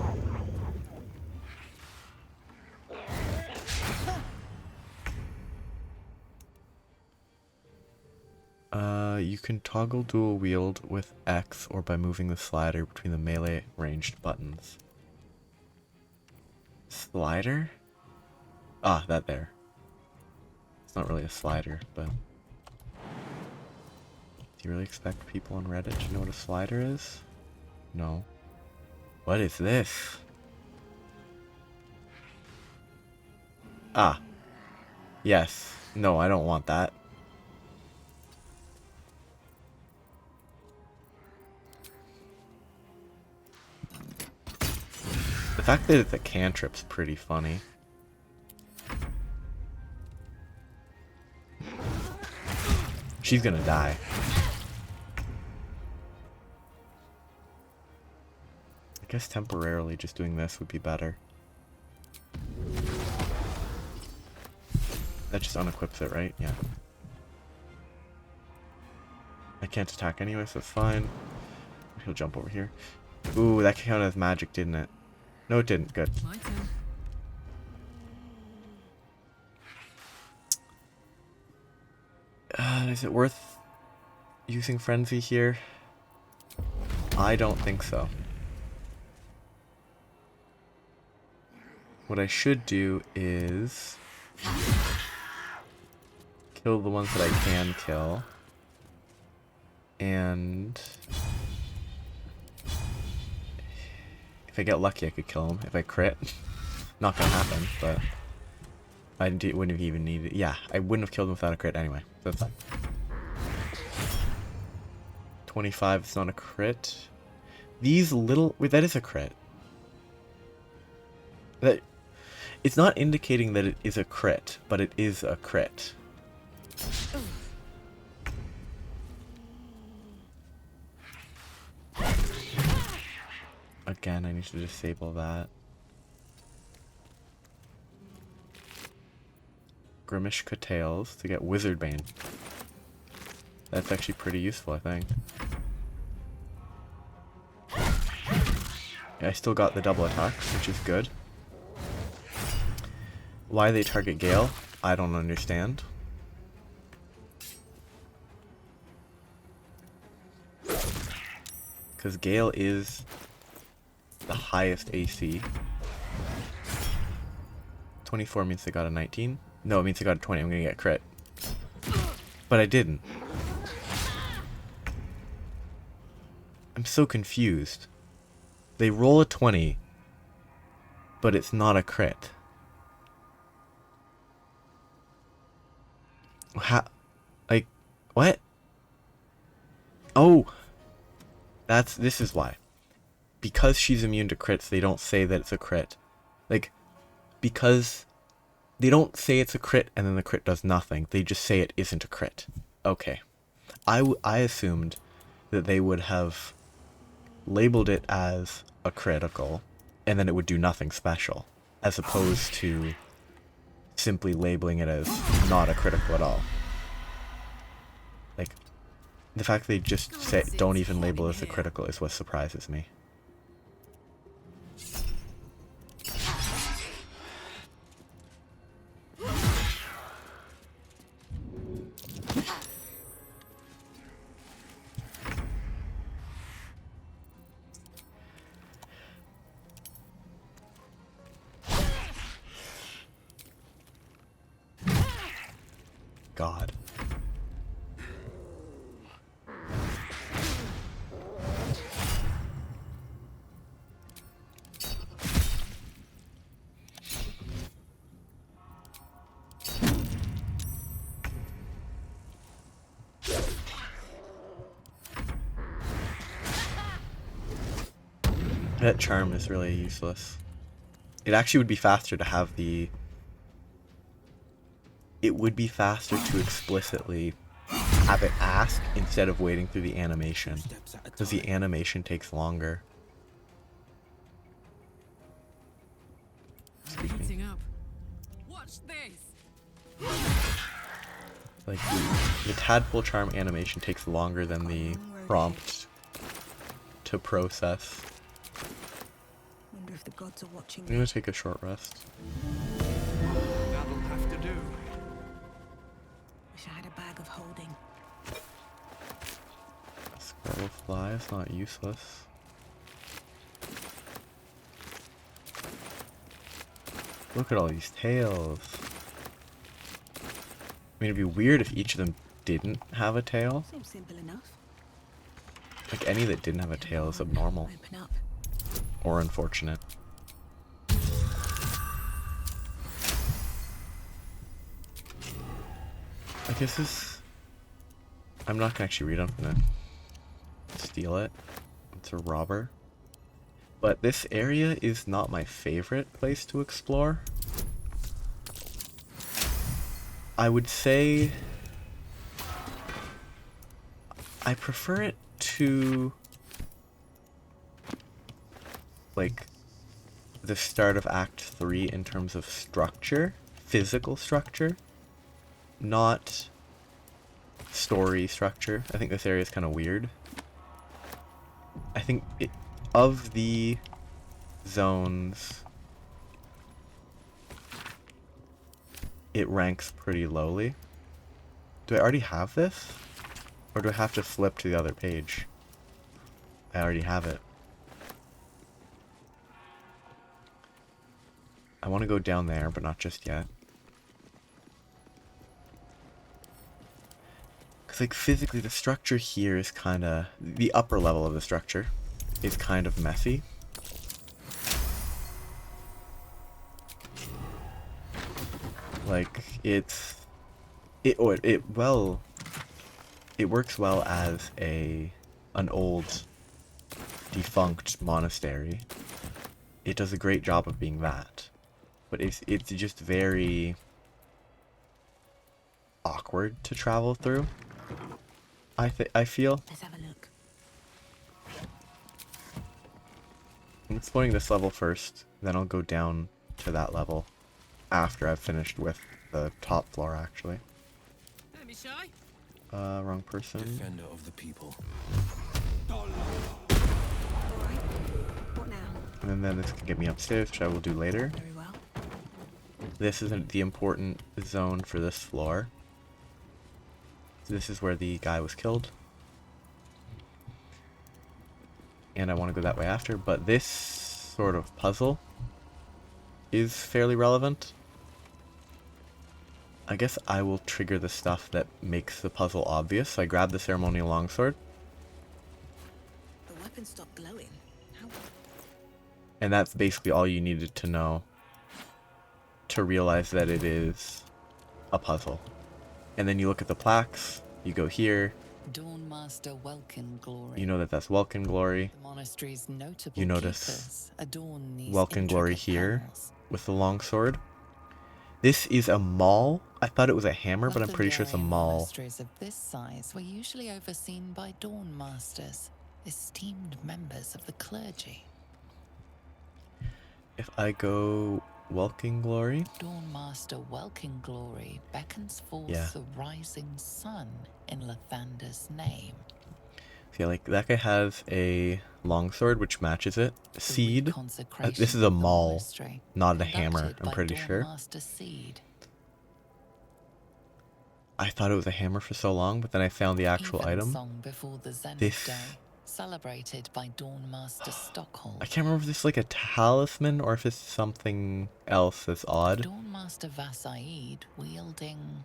You can toggle dual wield with X or by moving the slider between the melee ranged buttons. Slider? Ah, that there. It's not really a slider, but... Do you really expect people on Reddit to know what a slider is? No. What is this? Ah. Yes. No, I don't want that. The fact that it's a cantrip's pretty funny. She's gonna die. I guess temporarily just doing this would be better. That just unequips it, right? Yeah. I can't attack anyway, so it's fine. He'll jump over here. Ooh, that counted as magic, didn't it? No, it didn't. Good. My turn. Is it worth using Frenzy here? I don't think so. What I should do is kill the ones that I can kill. And if I get lucky, I could kill him. If I crit, not gonna happen, but I wouldn't have even needed. Yeah, I wouldn't have killed him without a crit anyway. So that's fine. 25 is not a crit. These little... Wait, that is a crit. That... It's not indicating that it is a crit, but it is a crit. Again, I need to disable that. Grimish Curtails to get Wizard Bane. That's actually pretty useful, I think. Yeah, I still got the double attack, which is good. Why they target Gale, I don't understand. Because Gale is the highest AC. 24 means they got a 19. No, it means I got a 20. I'm gonna get crit. But I didn't. I'm so confused. They roll a 20, but it's not a crit. How? Like, what? Oh! This is why. Because she's immune to crits, they don't say that it's a crit. Like, because they don't say it's a crit and then the crit does nothing. They just say it isn't a crit. Okay. I assumed that they would have labeled it as a critical and then it would do nothing special, as opposed to simply labeling it as not a critical at all. Like, the fact they just say don't even label it as a critical is what surprises me. That charm is really useless. It actually would be faster to have the... It would be faster to explicitly have it ask instead of waiting through the animation. Because the animation takes longer. Excuse me. Watch this. Like the tadpole charm animation takes longer than the prompt to process. Wonder if the gods are watching. I'm gonna take a short rest. That'll have to do. Wish I had a bag of holding. Scarlet fly is not useless. Look at all these tails. I mean, it'd be weird if each of them didn't have a tail. Seems simple enough. Like, any that didn't have a tail is abnormal. Open up. Or unfortunate. Like, this is... I'm not gonna actually read it, I'm gonna steal it. It's a robber. But this area is not my favorite place to explore. I would say I prefer it to like the start of Act 3 in terms of structure, physical structure, not story structure. I think this area is kind of weird. I think of the zones, it ranks pretty lowly. Do I already have this? Or do I have to flip to the other page? I already have it. I want to go down there, but not just yet. Because, like, physically, the structure here is kind of... The upper level of the structure is kind of messy. Like, it works well as an old defunct monastery. It does a great job of being that. But it's just very awkward to travel through. I feel. Let's have a look. I'm exploring this level first, then I'll go down to that level after I've finished with the top floor, actually. Don't be shy. Wrong person. Defender of the people. Alright. What now? And then this can get me upstairs, which I will do later. Very well. This isn't the important zone for this floor. This is where the guy was killed. And I want to go that way after, but this sort of puzzle is fairly relevant. I guess I will trigger the stuff that makes the puzzle obvious. So I grab the ceremonial longsword. The weapon stopped glowing. How? And that's basically all you needed to know to realize that it is a puzzle. And then you look at the plaques, you go here, Dawnmaster Welkin Glory. you know that that's Welkin Glory. The monastery's notable You notice keepers adorn these Welkin Glory intricate here panels. with the longsword. This is a maul. I thought it was a hammer, but I'm pretty sure it's a Legendary maul. Monasteries of this size were usually overseen by Dawnmasters, esteemed members of the clergy. If I go Welkin Glory, Dawnmaster Welkin Glory beckons forth Yeah. the rising sun in Lathander's name. see, like that guy has a longsword which matches it. The Seed. reconsecration This is a of the maul, monastery, not a hammer. conducted I'm by pretty sure. Dawnmaster Seed. I thought it was a hammer for so long, but then I found the actual item. Evensong before the Zenith This- Day, celebrated by Dawnmaster Stockhold. I can't remember if this is like a talisman or if it's something else that's odd. Dawnmaster Vasaid wielding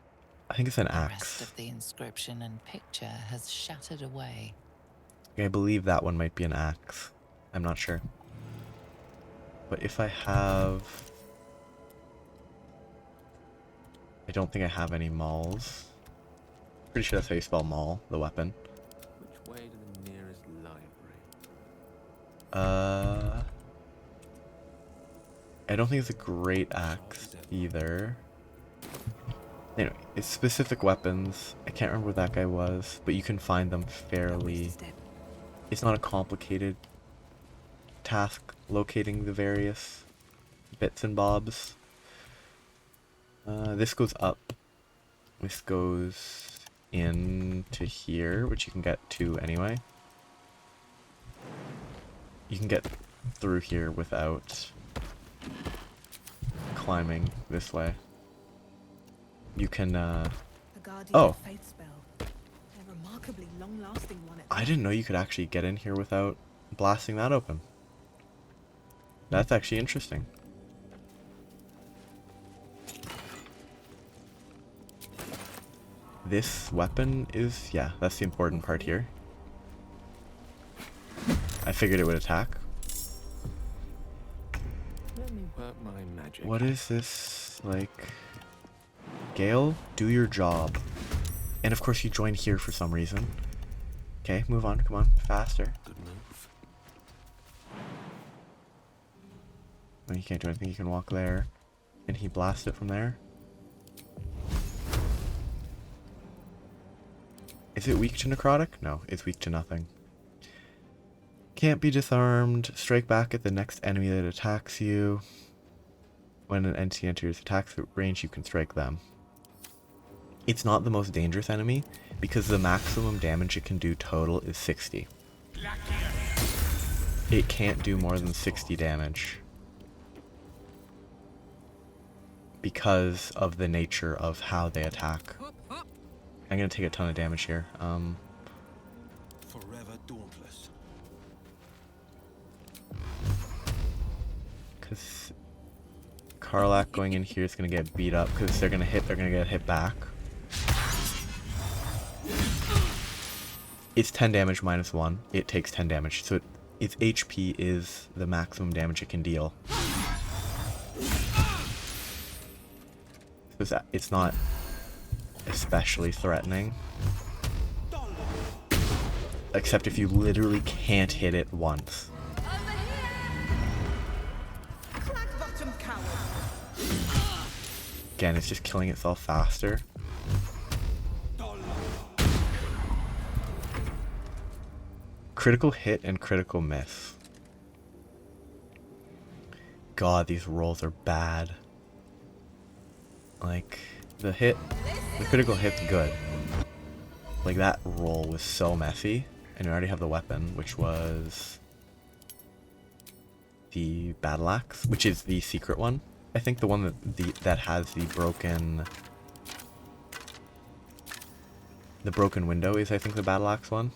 I think it's an the rest axe. of the inscription and picture has shattered away. I believe that one might be an axe. I'm not sure. But if I have... I don't think I have any mauls. Pretty sure that's how you spell maul, the weapon. Which way to the nearest library? I don't think it's a great axe either. Anyway, it's specific weapons. I can't remember what that guy was, but you can find them fairly... It's not a complicated task locating the various bits and bobs. This goes up. This goes into here, which you can get to anyway. You can get through here without climbing this way. You can, oh! I didn't know you could actually get in here without blasting that open. That's actually interesting. This weapon is, yeah, that's the important part here. I figured it would attack. Let me work my magic. What is this, like... Gale, do your job. And of course you joined here for some reason. Okay, move on, come on, faster. Good move. No, you can't do anything, you can walk there. Can he blast it from there? Is it weak to necrotic? No, it's weak to nothing. Can't be disarmed. Strike back at the next enemy that attacks you. When an entity enters attack range, you can strike them. It's not the most dangerous enemy, because the maximum damage it can do total is 60. It can't do more than 60 damage. Because of the nature of how they attack. I'm gonna take a ton of damage here. Forever dauntless. Because Karlach going in here is gonna get beat up because they're gonna get hit back. It's 10 damage minus 1. It takes 10 damage, so its HP is the maximum damage it can deal. So it's not especially threatening. Except if you literally can't hit it once. Again, it's just killing itself faster. Critical hit and critical miss. God, these rolls are bad. Like, the critical hit's good. Like, that roll was so messy. And we already have the weapon, which was the battle axe, which is the secret one. I think the one that has the broken window is, I think, the battle axe one.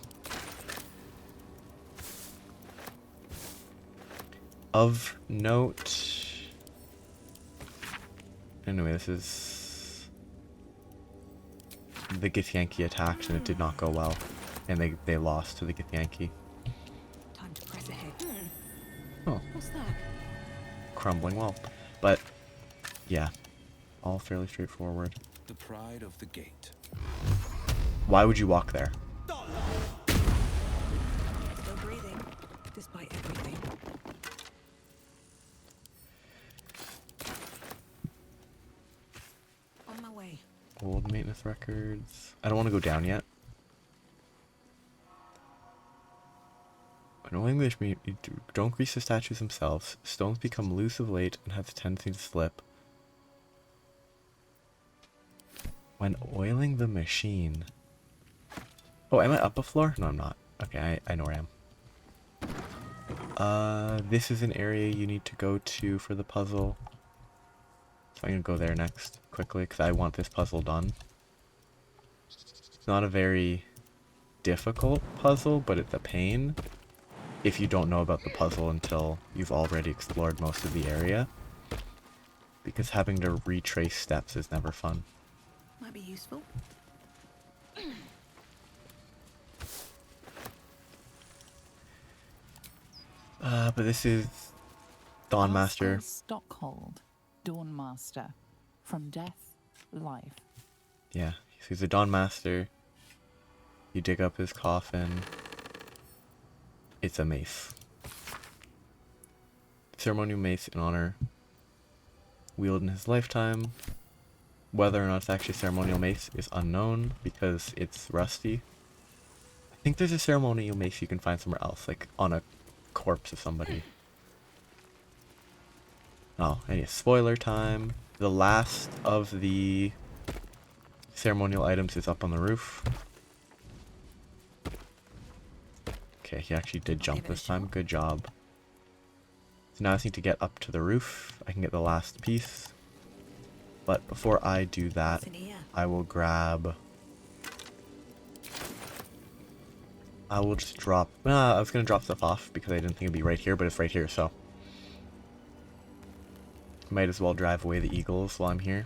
Of note, anyway, this is the Githyanki attacked and it did not go well, and they lost to the Githyanki. Time to press ahead. Oh, What's that? Crumbling wall, but yeah, all fairly straightforward. The pride of the gate. Why would you walk there? Still breathing, despite everything. On my way. Old maintenance records. I don't want to go down yet. In Old English, don't grease the statues themselves. Stones become loose of late and have a tendency to slip. When oiling the machine. Oh, am I up a floor? No, I'm not. Okay, I know where I am. This is an area you need to go to for the puzzle. So I'm gonna go there next, quickly, because I want this puzzle done. It's not a very difficult puzzle, but it's a pain if you don't know about the puzzle until you've already explored most of the area. Because having to retrace steps is never fun. Might be useful. But this is Dawn Master. Stockhold, Dawn Master, from death, life. Yeah, so he's a Dawn Master. You dig up his coffin. It's a mace. Ceremonial mace in honor Wielded in his lifetime. Whether or not it's actually ceremonial mace is unknown because it's rusty. I think there's a ceremonial mace you can find somewhere else, like on a corpse of somebody. Oh, any spoiler time. The last of the ceremonial items is up on the roof. Okay, he actually did jump this time. Good job. So now I just need to get up to the roof. I can get the last piece. But before I do that, I will grab... I will just drop... I was going to drop stuff off because I didn't think it'd be right here, but it's right here, so... Might as well drive away the eagles while I'm here.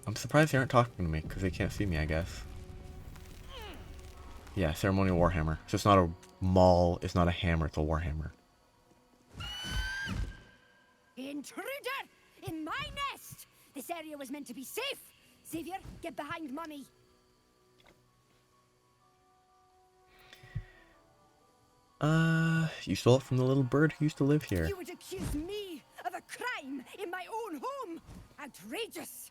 I'm surprised they aren't talking to me because they can't see me, I guess. Yeah, ceremonial warhammer. So it's not a maul, it's not a hammer, it's a warhammer. Intruder! In my nest! This area was meant to be safe! Xavier, get behind Mummy! You stole it from the little bird who used to live here. You would accuse me of a crime in my own home! Outrageous!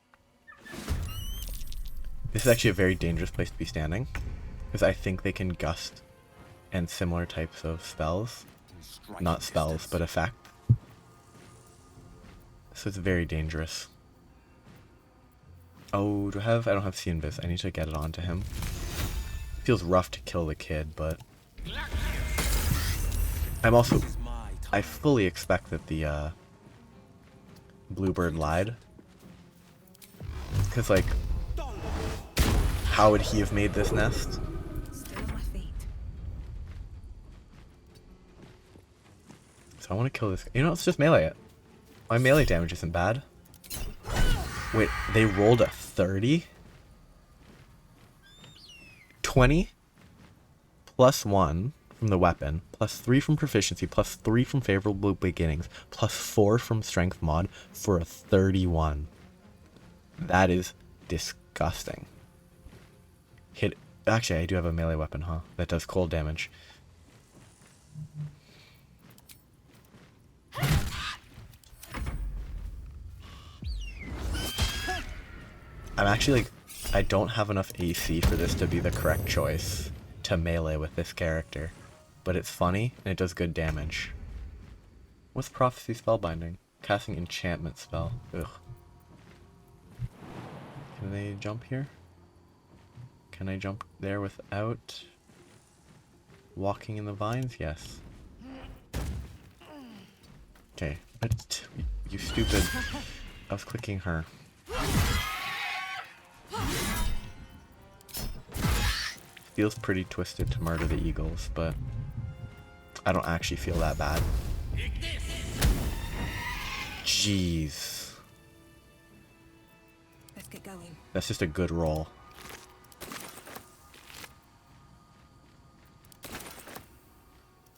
This is actually a very dangerous place to be standing. Because I think they can gust and similar types of spells. Not spells, but effect. So it's very dangerous. Oh, I don't have see invis. I need to get it onto him. Feels rough to kill the kid, but... I fully expect that the Bluebird lied. Because, like, how would he have made this nest? Still on my feet. So I want to kill this. You know, let's just melee it. My melee damage isn't bad. Wait, they rolled a 30? 20 plus 1 from the weapon, plus 3 from proficiency, plus 3 from favorable beginnings, plus 4 from strength mod for a 31. That is disgusting. Hit. Actually, I do have a melee weapon, huh? That does cold damage. I'm actually like, I don't have enough AC for this to be the correct choice to melee with this character. But it's funny, and it does good damage. What's Prophecy Spellbinding? Casting enchantment spell. Ugh. Can they jump here? Can I jump there without walking in the vines? Yes. Okay. You stupid. I was clicking her. Feels pretty twisted to murder the eagles, but I don't actually feel that bad. Jeez. Let's get going. That's just a good roll.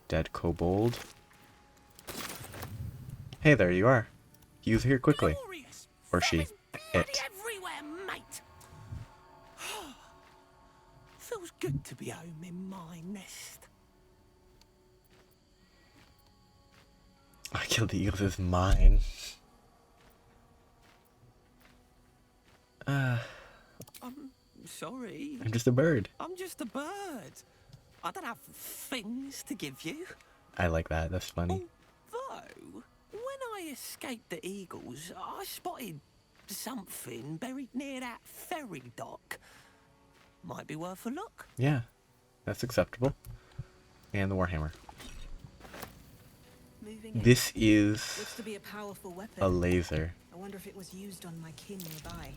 Dead kobold. Hey, there you are. He was here quickly. Or she. It. Everywhere, mate. Feels good to be home in my nest. I killed the eagles is mine. I'm sorry. I'm just a bird. I'm just a bird. I don't have things to give you. I like that. That's funny. Although, when I escaped the eagles, I spotted something buried near that ferry dock. Might be worth a look. Yeah, that's acceptable. And the warhammer. This is Looks to be a powerful weapon. a laser. I wonder if it was used on my kin nearby.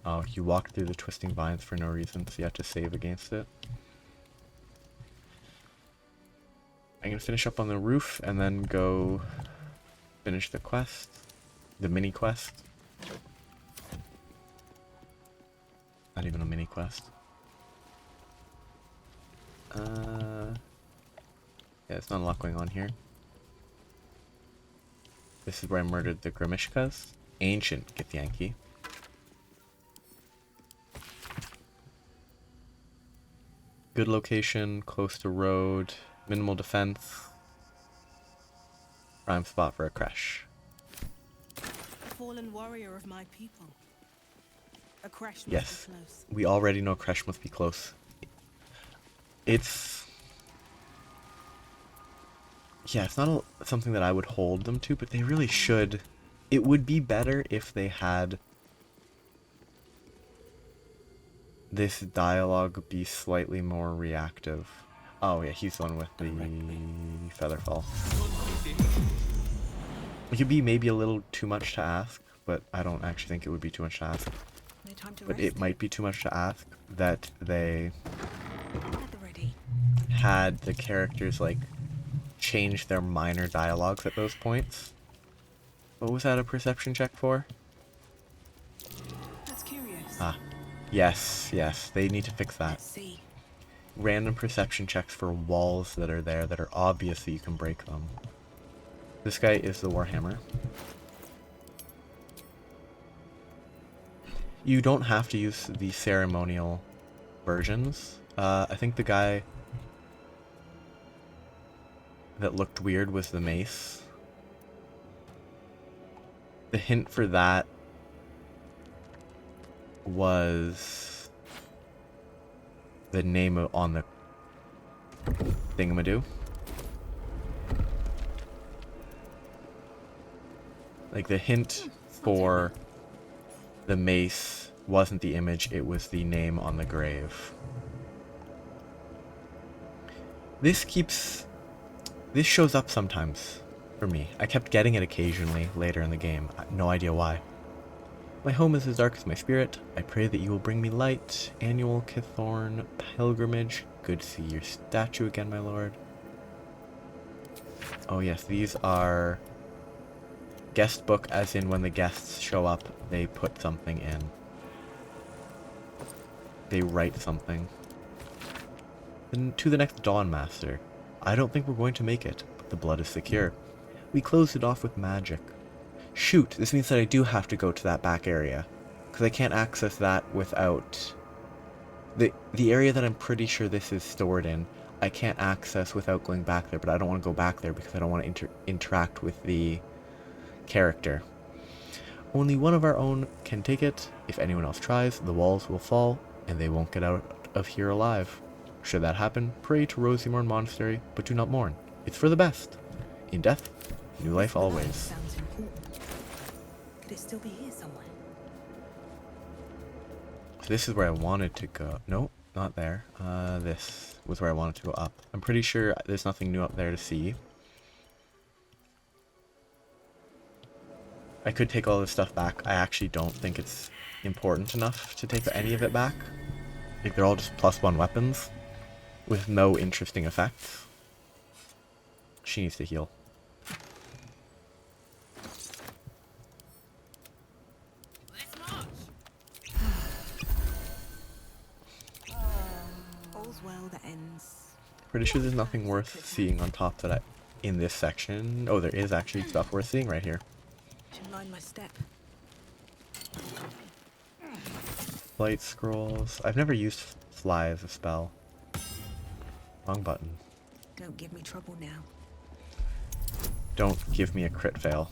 Oh, you walk through the twisting vines for no reason, so you have to save against it. I'm gonna finish up on the roof and then go finish the quest. The mini quest. Not even a mini quest. Yeah, there's not a lot going on here. This is where I murdered the Grimishkas. Ancient Githyanki. Good location, close to road, minimal defense. Prime spot for a crash. A fallen warrior of my people. A crash must Yes, be close. we already know Kresh must be close. It's... Yeah, it's not something that I would hold them to, but they really should. It would be better if they had this dialogue be slightly more reactive. Oh yeah, he's the one with the Featherfall. It could be maybe a little too much to ask, but I don't actually think it would be too much to ask. No time to But rest. it might be too much to ask that they At the ready. had the characters like change their minor dialogues at those points. What was that a perception check for? That's curious. Ah, yes, they need to fix that. Let's see. Random perception checks for walls that are there that are obvious that you can break them. This guy is the Warhammer. You don't have to use the ceremonial versions. I think the guy that looked weird was the mace. The hint for that was the name on the thingamadoo. Like the hint for the mace wasn't the image, it was the name on the grave. This shows up sometimes for me. I kept getting it occasionally later in the game. No idea why. My home is as dark as my spirit. I pray that you will bring me light. Annual Kithorn pilgrimage. Good to see your statue again, my lord. Oh yes, these are guest book, as in when the guests show up, they put something in. They write something. Then to the next Dawn Master. I don't think we're going to make it, but the blood is secure. We closed it off with magic. Shoot, this means that I do have to go to that back area, because I can't access that without... The area that I'm pretty sure this is stored in, I can't access without going back there, but I don't want to go back there because I don't want to interact with the character. Only one of our own can take it. If anyone else tries, the walls will fall, and they won't get out of here alive. Should that happen, pray to Rosy Monastery, but do not mourn. It's for the best. In death, new life always. Sounds important. Could it still be here somewhere? So this is where I wanted to go. No, not there. This was where I wanted to go up. I'm pretty sure there's nothing new up there to see. I could take all this stuff back. I actually don't think it's important enough to take any of it back. Like, they're all just +1 weapons with no interesting effects. She needs to heal. All's well that ends. Pretty sure there's nothing worth seeing on top that in this section. Oh, there is actually stuff worth seeing right here. Should line my step. Light scrolls. I've never used fly as a spell. Wrong button. Don't give me trouble now. Don't give me a crit fail.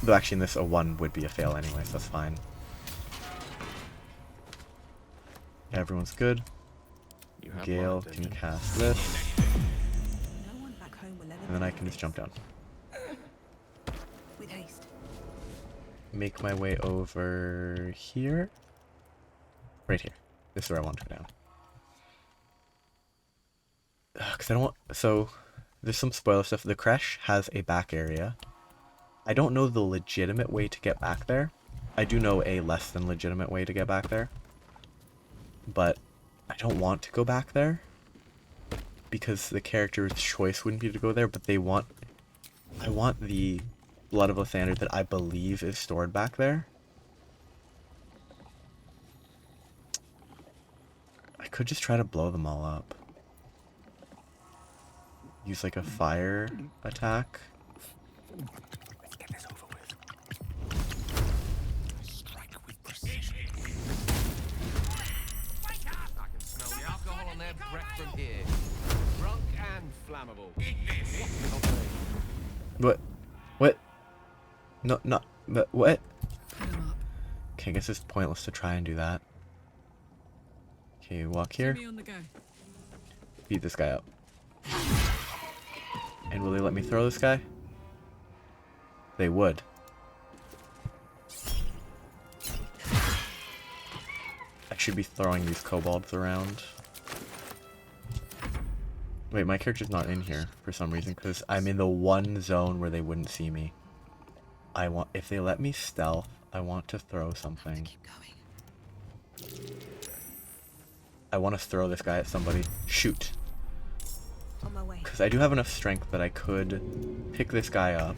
Though actually in this a 1 would be a fail anyway, so that's fine. Everyone's good. Gale can cast this. No one back home will ever And then I can just jump down. with haste. Make my way over here. Right here. This is where I want to go down. Because I don't want... So, there's some spoiler stuff. The creche has a back area. I don't know the legitimate way to get back there. I do know a less than legitimate way to get back there. But I don't want to go back there. Because the character's choice wouldn't be to go there, but they want... I want the Blood of Lathander that I believe is stored back there. I could just try to blow them all up. Use like a fire attack. Let's get this over with. Strike with precision. I can smell the alcohol on their breath from here. Drunk and flammable. What? What? No, not. But what? Okay, I guess it's pointless to try and do that. Okay, walk here. Beat this guy up. And will they let me throw this guy? They would. I should be throwing these kobolds around. Wait, my character's not in here for some reason because I'm in the one zone where they wouldn't see me. If they let me stealth, I want to throw something. I want to throw this guy at somebody. Shoot. On my way. Because I do have enough strength that I could pick this guy up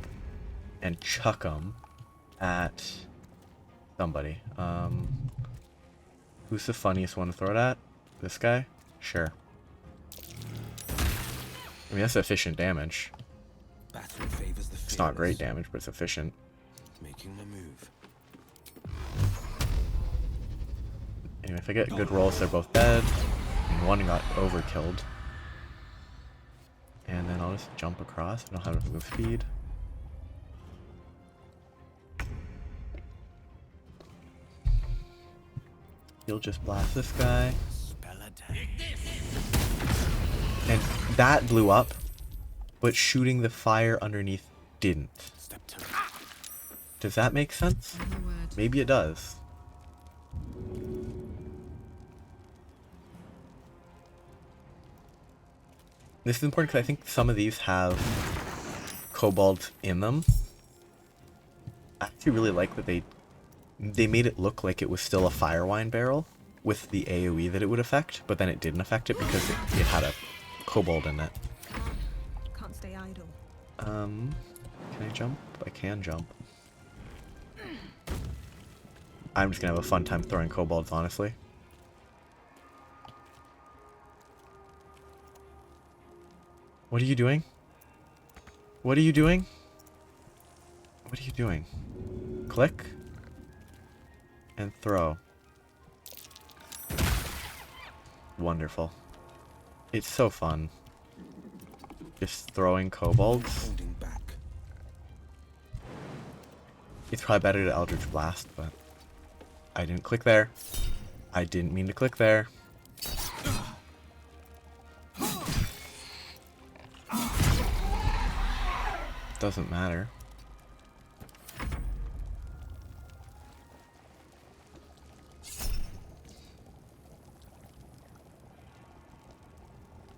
and chuck him at somebody. Who's the funniest one to throw it at? This guy? Sure. I mean, that's efficient damage. It's not great damage, but it's efficient. Making the move. Anyway, if I get good rolls, they're both dead. And one got overkilled. And then I'll just jump across. I don't have enough move speed. He'll just blast this guy. And that blew up, but shooting the fire underneath didn't. Does that make sense? Maybe it does. This is important because I think some of these have kobolds in them. I actually really like that they made it look like it was still a fire wine barrel with the AoE that it would affect, but then it didn't affect it because it had a kobold in it. Can't stay idle. Can I jump? I can jump. I'm just gonna have a fun time throwing kobolds, honestly. What are you doing? What are you doing? What are you doing? Click. And throw. Wonderful. It's so fun. Just throwing kobolds. It's probably better to Eldritch Blast, but I didn't click there. I didn't mean to click there. Doesn't matter.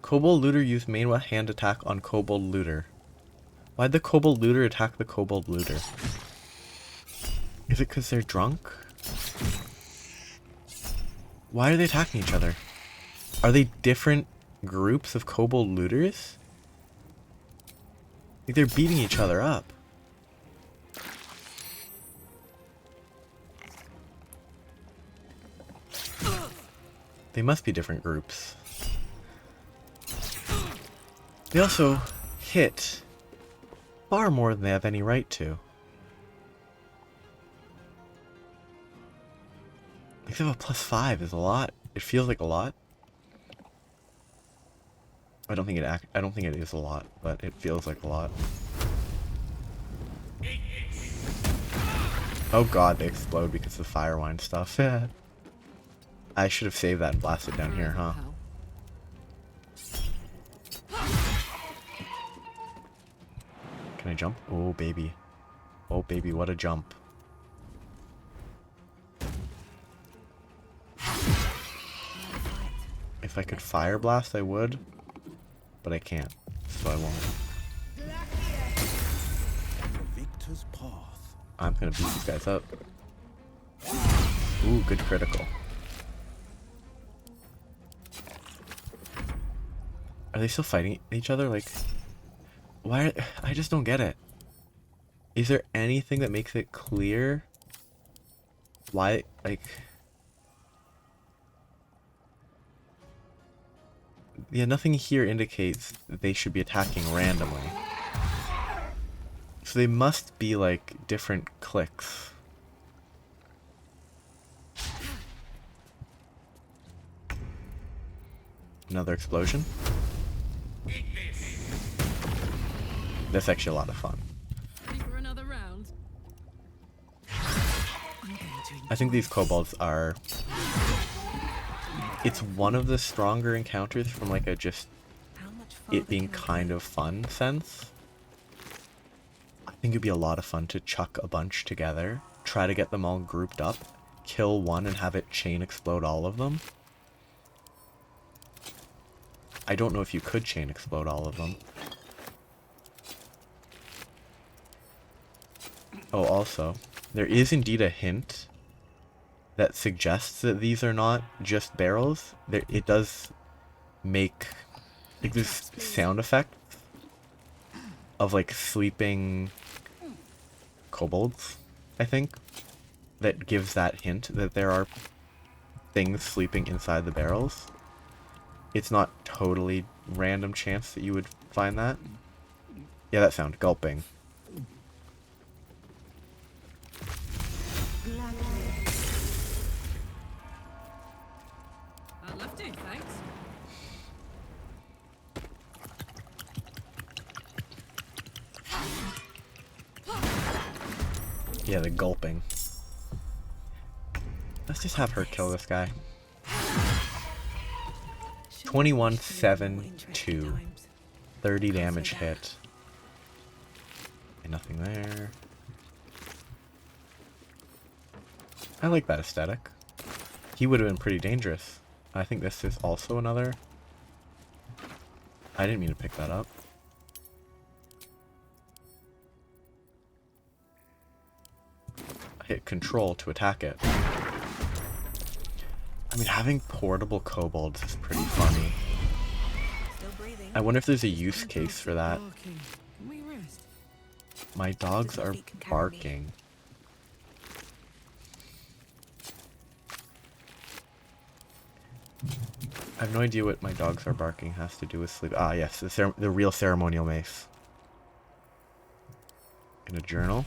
Kobold Looter used main hand attack on Kobold Looter. Why'd the Kobold Looter attack the Kobold Looter? Is it because they're drunk? Why are they attacking each other? Are they different groups of Kobold Looters? Like they're beating each other up. They must be different groups. They also hit far more than they have any right to. Except a +5 is a lot. It feels like a lot. I don't think it is a lot, but it feels like a lot. Oh god, they explode because of fire wine stuff. I should have saved that and blasted down here, huh? Can I jump? Oh baby. Oh baby, what a jump. If I could fire blast, I would. But I can't, so I won't. I'm gonna beat these guys up. Ooh, good critical. Are they still fighting each other? Like, why? I just don't get it. Is there anything that makes it clear why, like... Yeah, nothing here indicates that they should be attacking randomly. So they must be like different clicks. Another explosion. That's actually a lot of fun. Ready for another round? I think these kobolds are... It's one of the stronger encounters from like a just it being kind of fun sense. I think it'd be a lot of fun to chuck a bunch together, try to get them all grouped up, kill one and have it chain explode all of them. I don't know if you could chain explode all of them. Oh, also, there is indeed a hint that suggests that these are not just barrels. It does make like this sound effect of like sleeping kobolds, I think, that gives that hint that there are things sleeping inside the barrels. It's not totally random chance that you would find that. Yeah, that sound, gulping. I'd love to, thanks. Yeah, the gulping. Let's just have her kill this guy. 21, 7, 2. 30 damage hit. And nothing there. I like that aesthetic. He would have been pretty dangerous. I think this is also another... I didn't mean to pick that up. I hit control to attack it. I mean, having portable kobolds is pretty funny. I wonder if there's a use case for that. My dogs are barking. I have no idea what my dogs are barking has to do with sleep. Ah, yes, the real ceremonial mace. In a journal.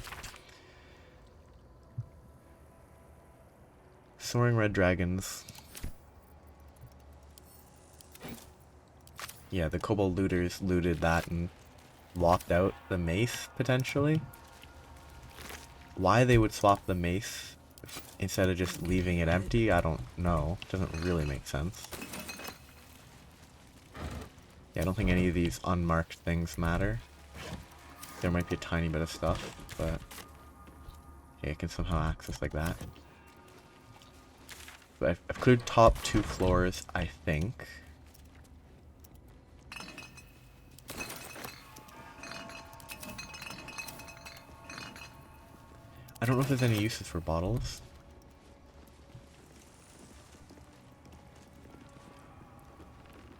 Soaring red dragons. Yeah, the kobold looters looted that and locked out the mace, potentially. Why they would swap the mace instead of just leaving it empty, I don't know. Doesn't really make sense. Yeah, I don't think any of these unmarked things matter. There might be a tiny bit of stuff, but... Okay, I can somehow access like that. But I've cleared top 2 floors, I think. I don't know if there's any uses for bottles.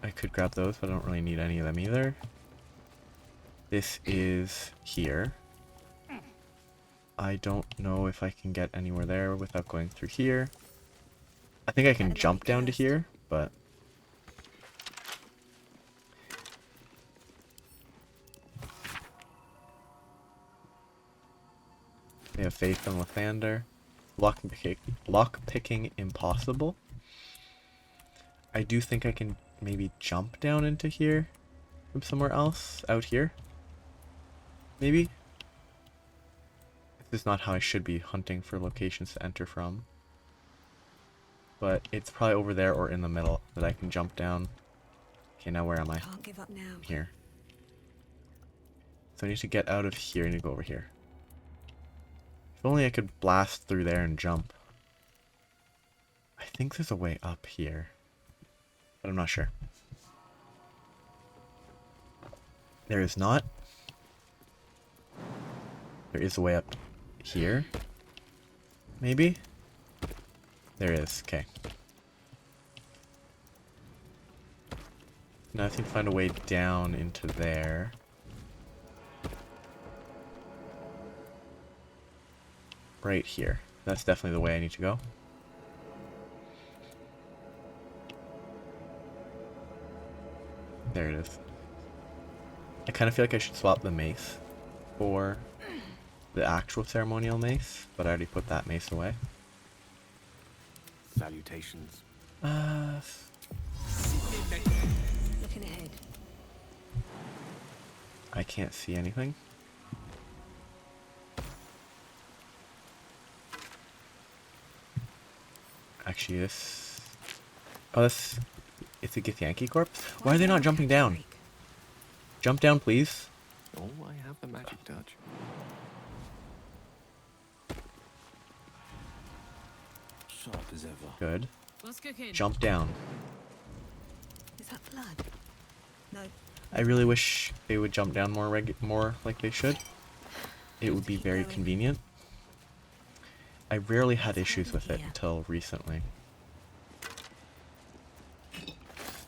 I could grab those, but I don't really need any of them either. This is here. I don't know if I can get anywhere there without going through here. I think I can jump down to here, but... We have faith in Lathander. Lockpicking impossible. I do think I can maybe jump down into here from somewhere else out here. Maybe? This is not how I should be hunting for locations to enter from. But it's probably over there or in the middle that I can jump down. Okay, now where am I? Can't give up now. Here. So I need to get out of here. I need to go over here. If only I could blast through there and jump. I think there's a way up here, but I'm not sure. There is not. There is a way up here. Maybe? There is. Okay. Now I think find a way down into there. Right here. That's definitely the way I need to go. There it is. I kind of feel like I should swap the mace for the actual ceremonial mace, but I already put that mace away. Salutations. Looking ahead. I can't see anything. Actually, this... Oh, this... It's a Githyanki corpse? Why are they not jumping down? Jump down, please. Oh, I have the magic touch. Sharp as ever. Good. What's cooking? Jump down. Is that blood? No. I really wish they would jump down more like they should. It would be very convenient. I rarely had issues with it until recently.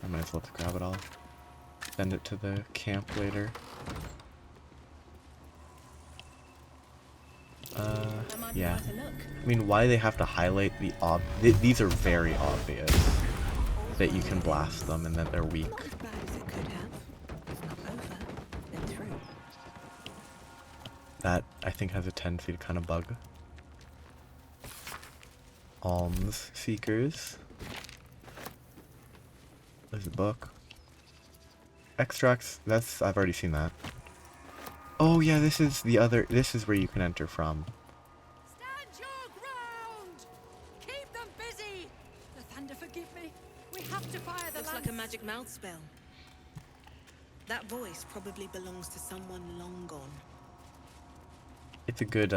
I might as well just grab it all. Send it to the camp later. Yeah. I mean, why they have to highlight the these are very obvious that you can blast them and that they're weak. That, I think, has a tendency to kind of bug. Alms Seekers. There's a book. Extracts, I've already seen that. Oh yeah, this is where you can enter from. Stand your ground! Keep them busy! The thunder, forgive me. We have to fire the Looks like a magic mouth spell. That voice probably belongs to someone long gone. It's a good,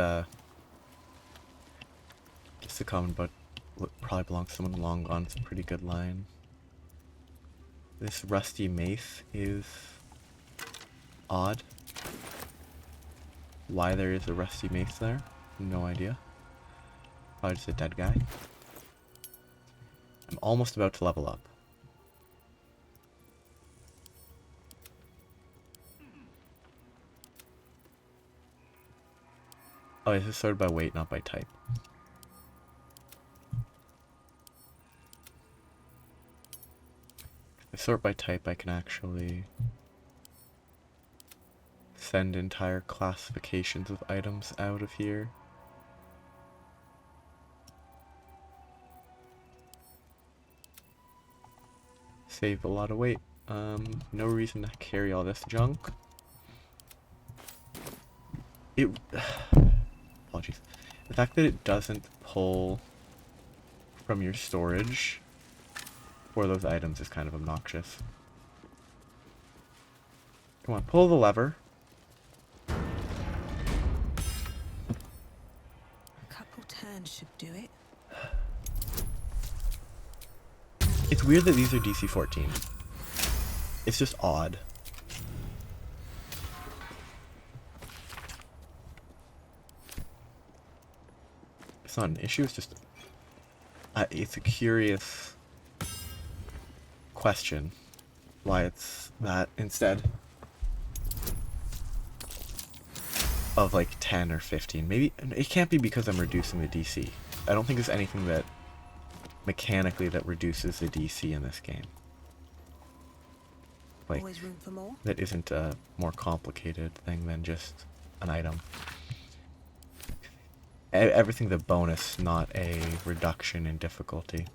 just a comment, but probably belongs to someone long gone. It's a pretty good line. This rusty mace is odd. Why there is a rusty mace there? No idea. Probably just a dead guy. I'm almost about to level up. Oh, this is sorted by weight, not by type. If I sort by type, I can actually send entire classifications of items out of here. Save a lot of weight. No reason to carry all this junk. Apologies. The fact that it doesn't pull from your storage for those items is kind of obnoxious. Come on, pull the lever. A couple turns should do it. It's weird that these are DC 14. It's just odd. It's not an issue, it's just... it's a curious question why it's that instead of like 10 or 15. Maybe it can't be because I'm reducing the DC. I don't think there's anything that mechanically that reduces the DC in this game. Like, always room for more? That isn't a more complicated thing than just an item. Everything's a bonus, not a reduction in difficulty.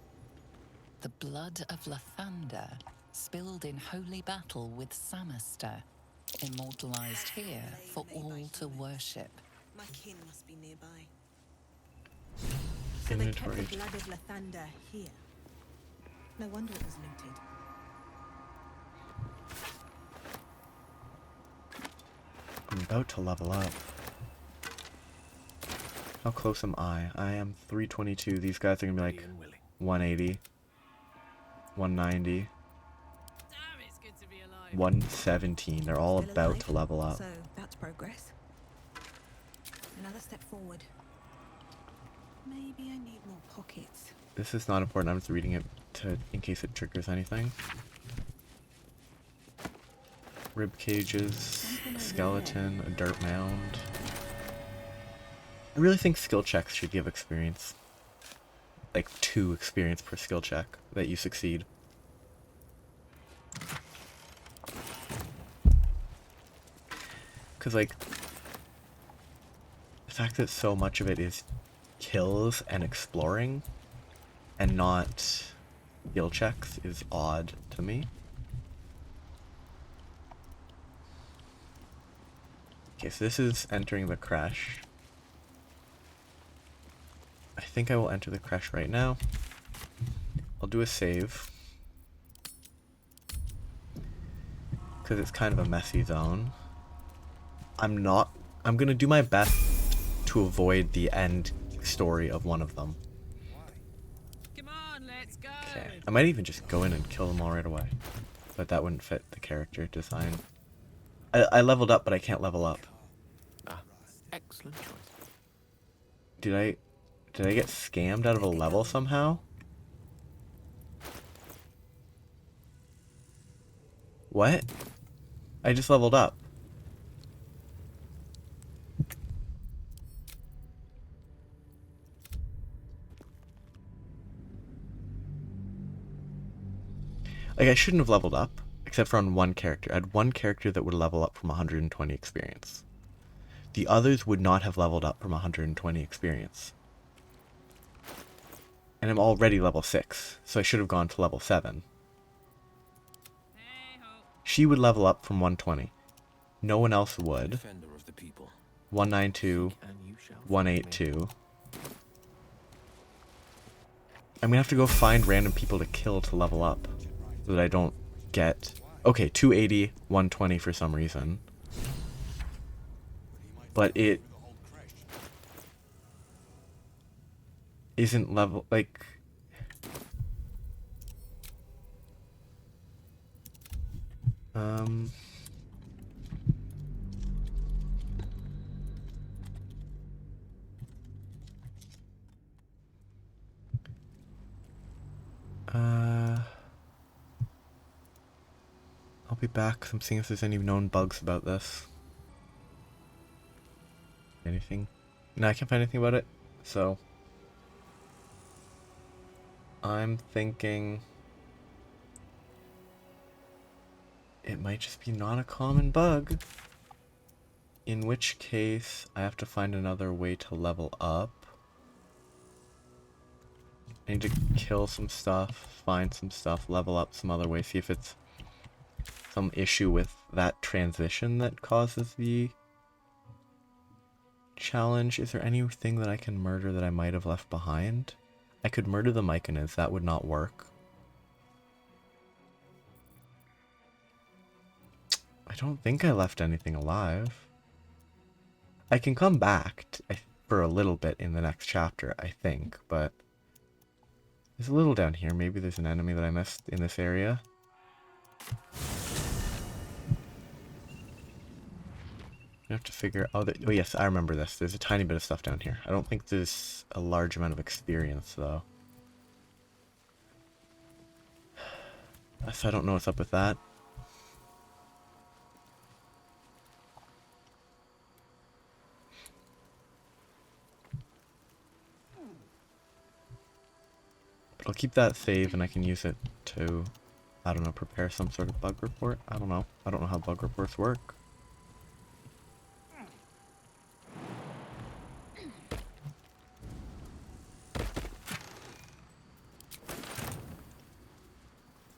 The blood of Lathander, spilled in holy battle with Samaster, immortalized here for all to worship. My kin must be nearby. So they kept the blood of Lathander here. No wonder it was looted. I'm about to level up. How close am I? I am 322. These guys are gonna be like 180, 190, Damn, it's good to be alive. 117. They're all Still about alive, to level up. So that's progress. Another step forward. Maybe I need more pockets. This is not important. I'm just reading it in case it triggers anything. Rib cages, a skeleton, a dirt mound. I really think skill checks should give experience. Like 2 experience per skill check that you succeed. Because, like, the fact that so much of it is kills and exploring and not skill checks is odd to me. Okay, so this is entering the creche. I think I will enter the creche right now. I'll do a save. Because it's kind of a messy zone. I'm gonna do my best to avoid the end story of one of them. Come on, let's go. Okay, I might even just go in and kill them all right away. But that wouldn't fit the character design. I leveled up, but I can't level up. Excellent choice. Did I get scammed out of a level somehow? What? I just leveled up. Like, I shouldn't have leveled up, except for on one character. I had one character that would level up from 120 experience. The others would not have leveled up from 120 experience. And I'm already level 6, so I should have gone to level 7. She would level up from 120. No one else would. 192, 182. I'm gonna have to go find random people to kill to level up. So that I don't get... Okay, 280, 120 for some reason. But it... isn't level... like... I'll be back. I'm seeing if there's any known bugs about this. Anything? No, I can't find anything about it. So I'm thinking it might just be not a common bug. In which case, I have to find another way to level up. I need to kill some stuff, find some stuff, level up some other way, see if it's some issue with that transition that causes the challenge. Is there anything that I can murder that I might have left behind? I could murder the Myconids, that would not work. I don't think I left anything alive. I can come back for a little bit in the next chapter, I think, but there's a little down here. Maybe there's an enemy that I missed in this area. I have to figure out... Oh yes, I remember this. There's a tiny bit of stuff down here. I don't think there's a large amount of experience, though. So I don't know what's up with that. But I'll keep that save and I can use it to, I don't know, prepare some sort of bug report. I don't know. I don't know how bug reports work.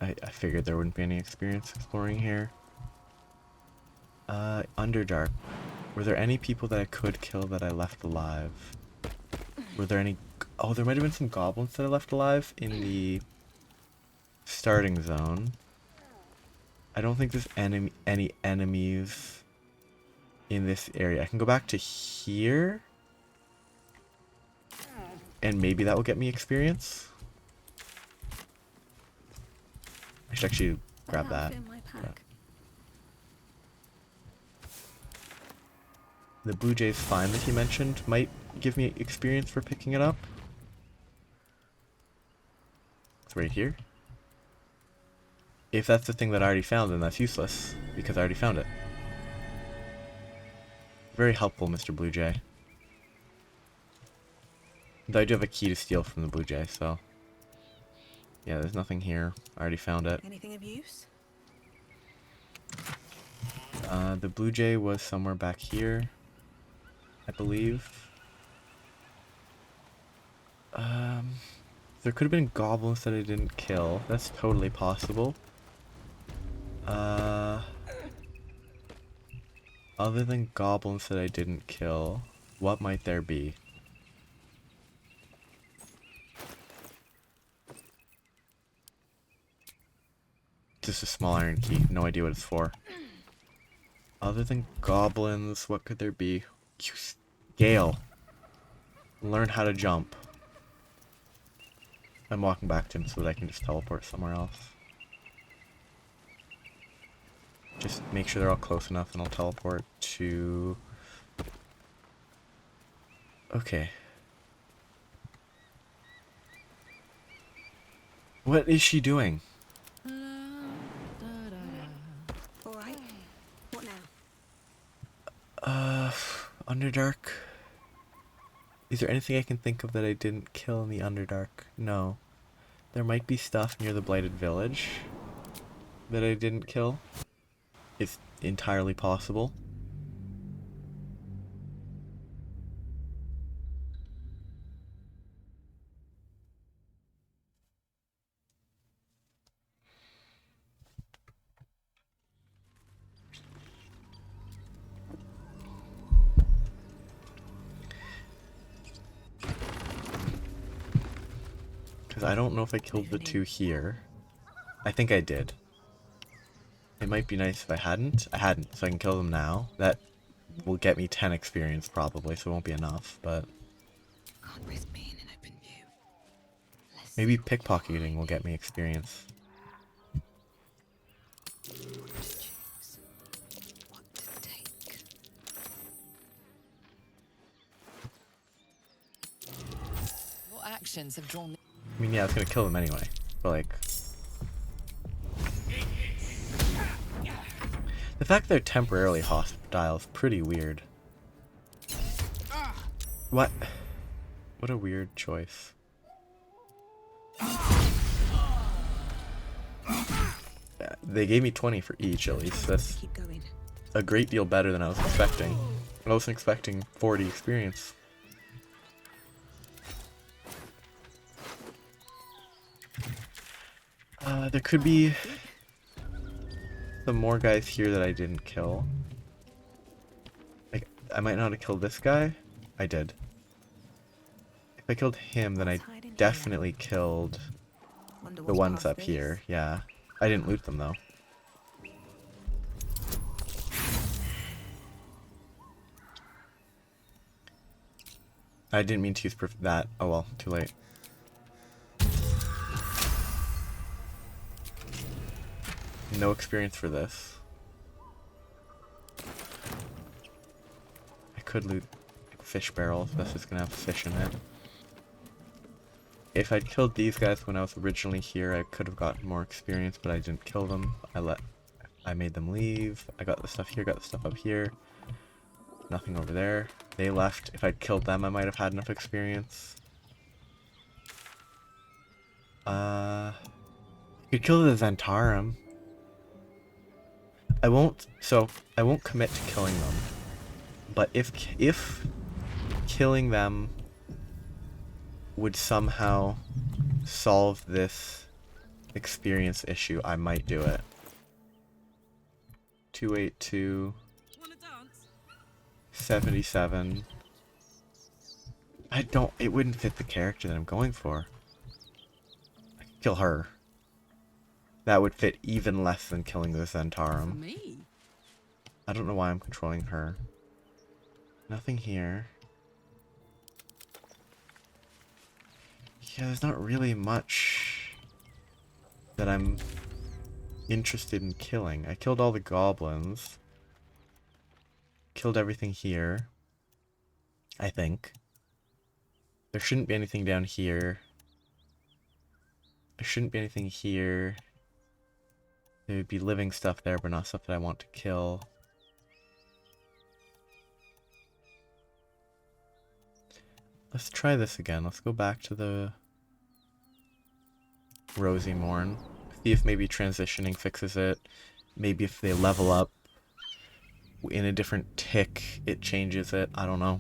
I figured there wouldn't be any experience exploring here. Underdark. Were there any people that I could kill that I left alive? Were there any... Oh, there might have been some goblins that I left alive in the starting zone. I don't think there's any enemies in this area. I can go back to here. And maybe that will get me experience. I should actually grab that. The Blue Jay's Find that he mentioned might give me experience for picking it up. It's right here. If that's the thing that I already found, then that's useless, because I already found it. Very helpful, Mr. Blue Jay. Though I do have a key to steal from the Blue Jay, so... Yeah, there's nothing here. I already found it. Anything of use? The Blue Jay was somewhere back here, I believe. There could have been goblins that I didn't kill. That's totally possible. Other than goblins that I didn't kill, what might there be? Just a small iron key. No idea what it's for. Other than goblins, what could there be? Gale. Learn how to jump. I'm walking back to him so that I can just teleport somewhere else. Just make sure they're all close enough and I'll teleport to... Okay. What is she doing? Alright. What now? Underdark. Is there anything I can think of that I didn't kill in the Underdark? No. There might be stuff near the Blighted Village that I didn't kill. It's entirely possible. Because I don't know if I killed the two here. I think I did. It might be nice if I hadn't. I hadn't, so I can kill them now. That will get me 10 experience probably, so it won't be enough, but... Can't risk being in open view. Maybe pickpocketing will get me experience. What to take. What actions have drawn... I mean, yeah, I was gonna kill them anyway, but like... The fact they're temporarily hostile is pretty weird. What? What a weird choice. Yeah, they gave me 20 for each at least. That's a great deal better than I was expecting. I wasn't expecting 40 experience. There could be some more guys here that I didn't kill. Like, I might not have killed this guy. I did. If I killed him, then I definitely killed the ones up here. Yeah. I didn't loot them, though. I didn't mean to use that. Oh well, too late. No experience for this. I could loot fish barrels, but this is gonna have fish in it. If I'd killed these guys when I was originally here, I could have gotten more experience, but I didn't kill them. I made them leave. I got the stuff here, got the stuff up here. Nothing over there. They left. If I'd killed them, I might have had enough experience. You could kill the Zentarum. I won't commit to killing them. But if killing them would somehow solve this experience issue, I might do it. 282 77. It wouldn't fit the character that I'm going for. I could kill her. That would fit even less than killing the Zentarum. I don't know why I'm controlling her. Nothing here. Yeah, there's not really much that I'm interested in killing. I killed all the goblins. Killed everything here. I think. There shouldn't be anything down here. There shouldn't be anything here. There would be living stuff there, but not stuff that I want to kill. Let's try this again. Let's go back to the Rosy Mourn. See if maybe transitioning fixes it. Maybe if they level up in a different tick, it changes it. I don't know.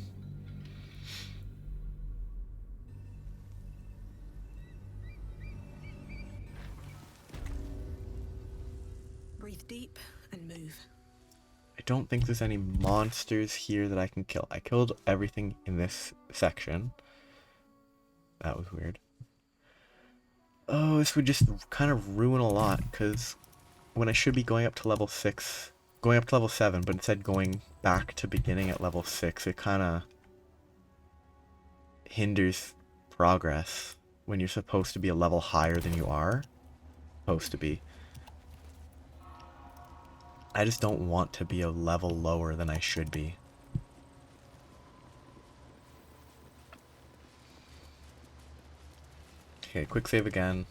Breathe deep and move. I don't think there's any monsters here that I can kill. I killed everything in this section. That was weird. Oh, this would just kind of ruin a lot, because when I should be going up to level 6, going up to level 7, but instead going back to beginning at level 6, it kind of hinders progress when you're supposed to be a level higher than you are supposed to be. I just don't want to be a level lower than I should be. Okay, quick save again.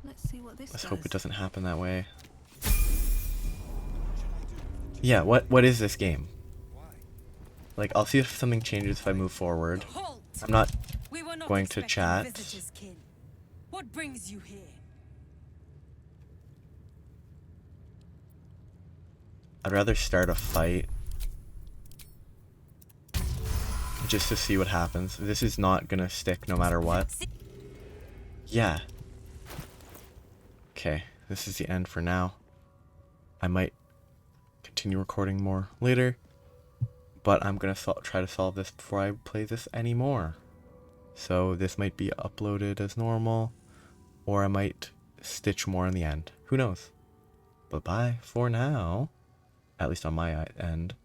Let's see what this Let's does. hope it doesn't happen that way. Yeah, what is this game? Like, I'll see if something changes if I move forward. Halt! I'm not We were not going to expecting chat. visitors, kin. What brings you here? I'd rather start a fight just to see what happens. This is not gonna stick no matter what. Yeah. Okay, this is the end for now. I might continue recording more later, but I'm gonna try to solve this before I play this anymore. So this might be uploaded as normal, or I might stitch more in the end. Who knows? But bye for now, at least on my end.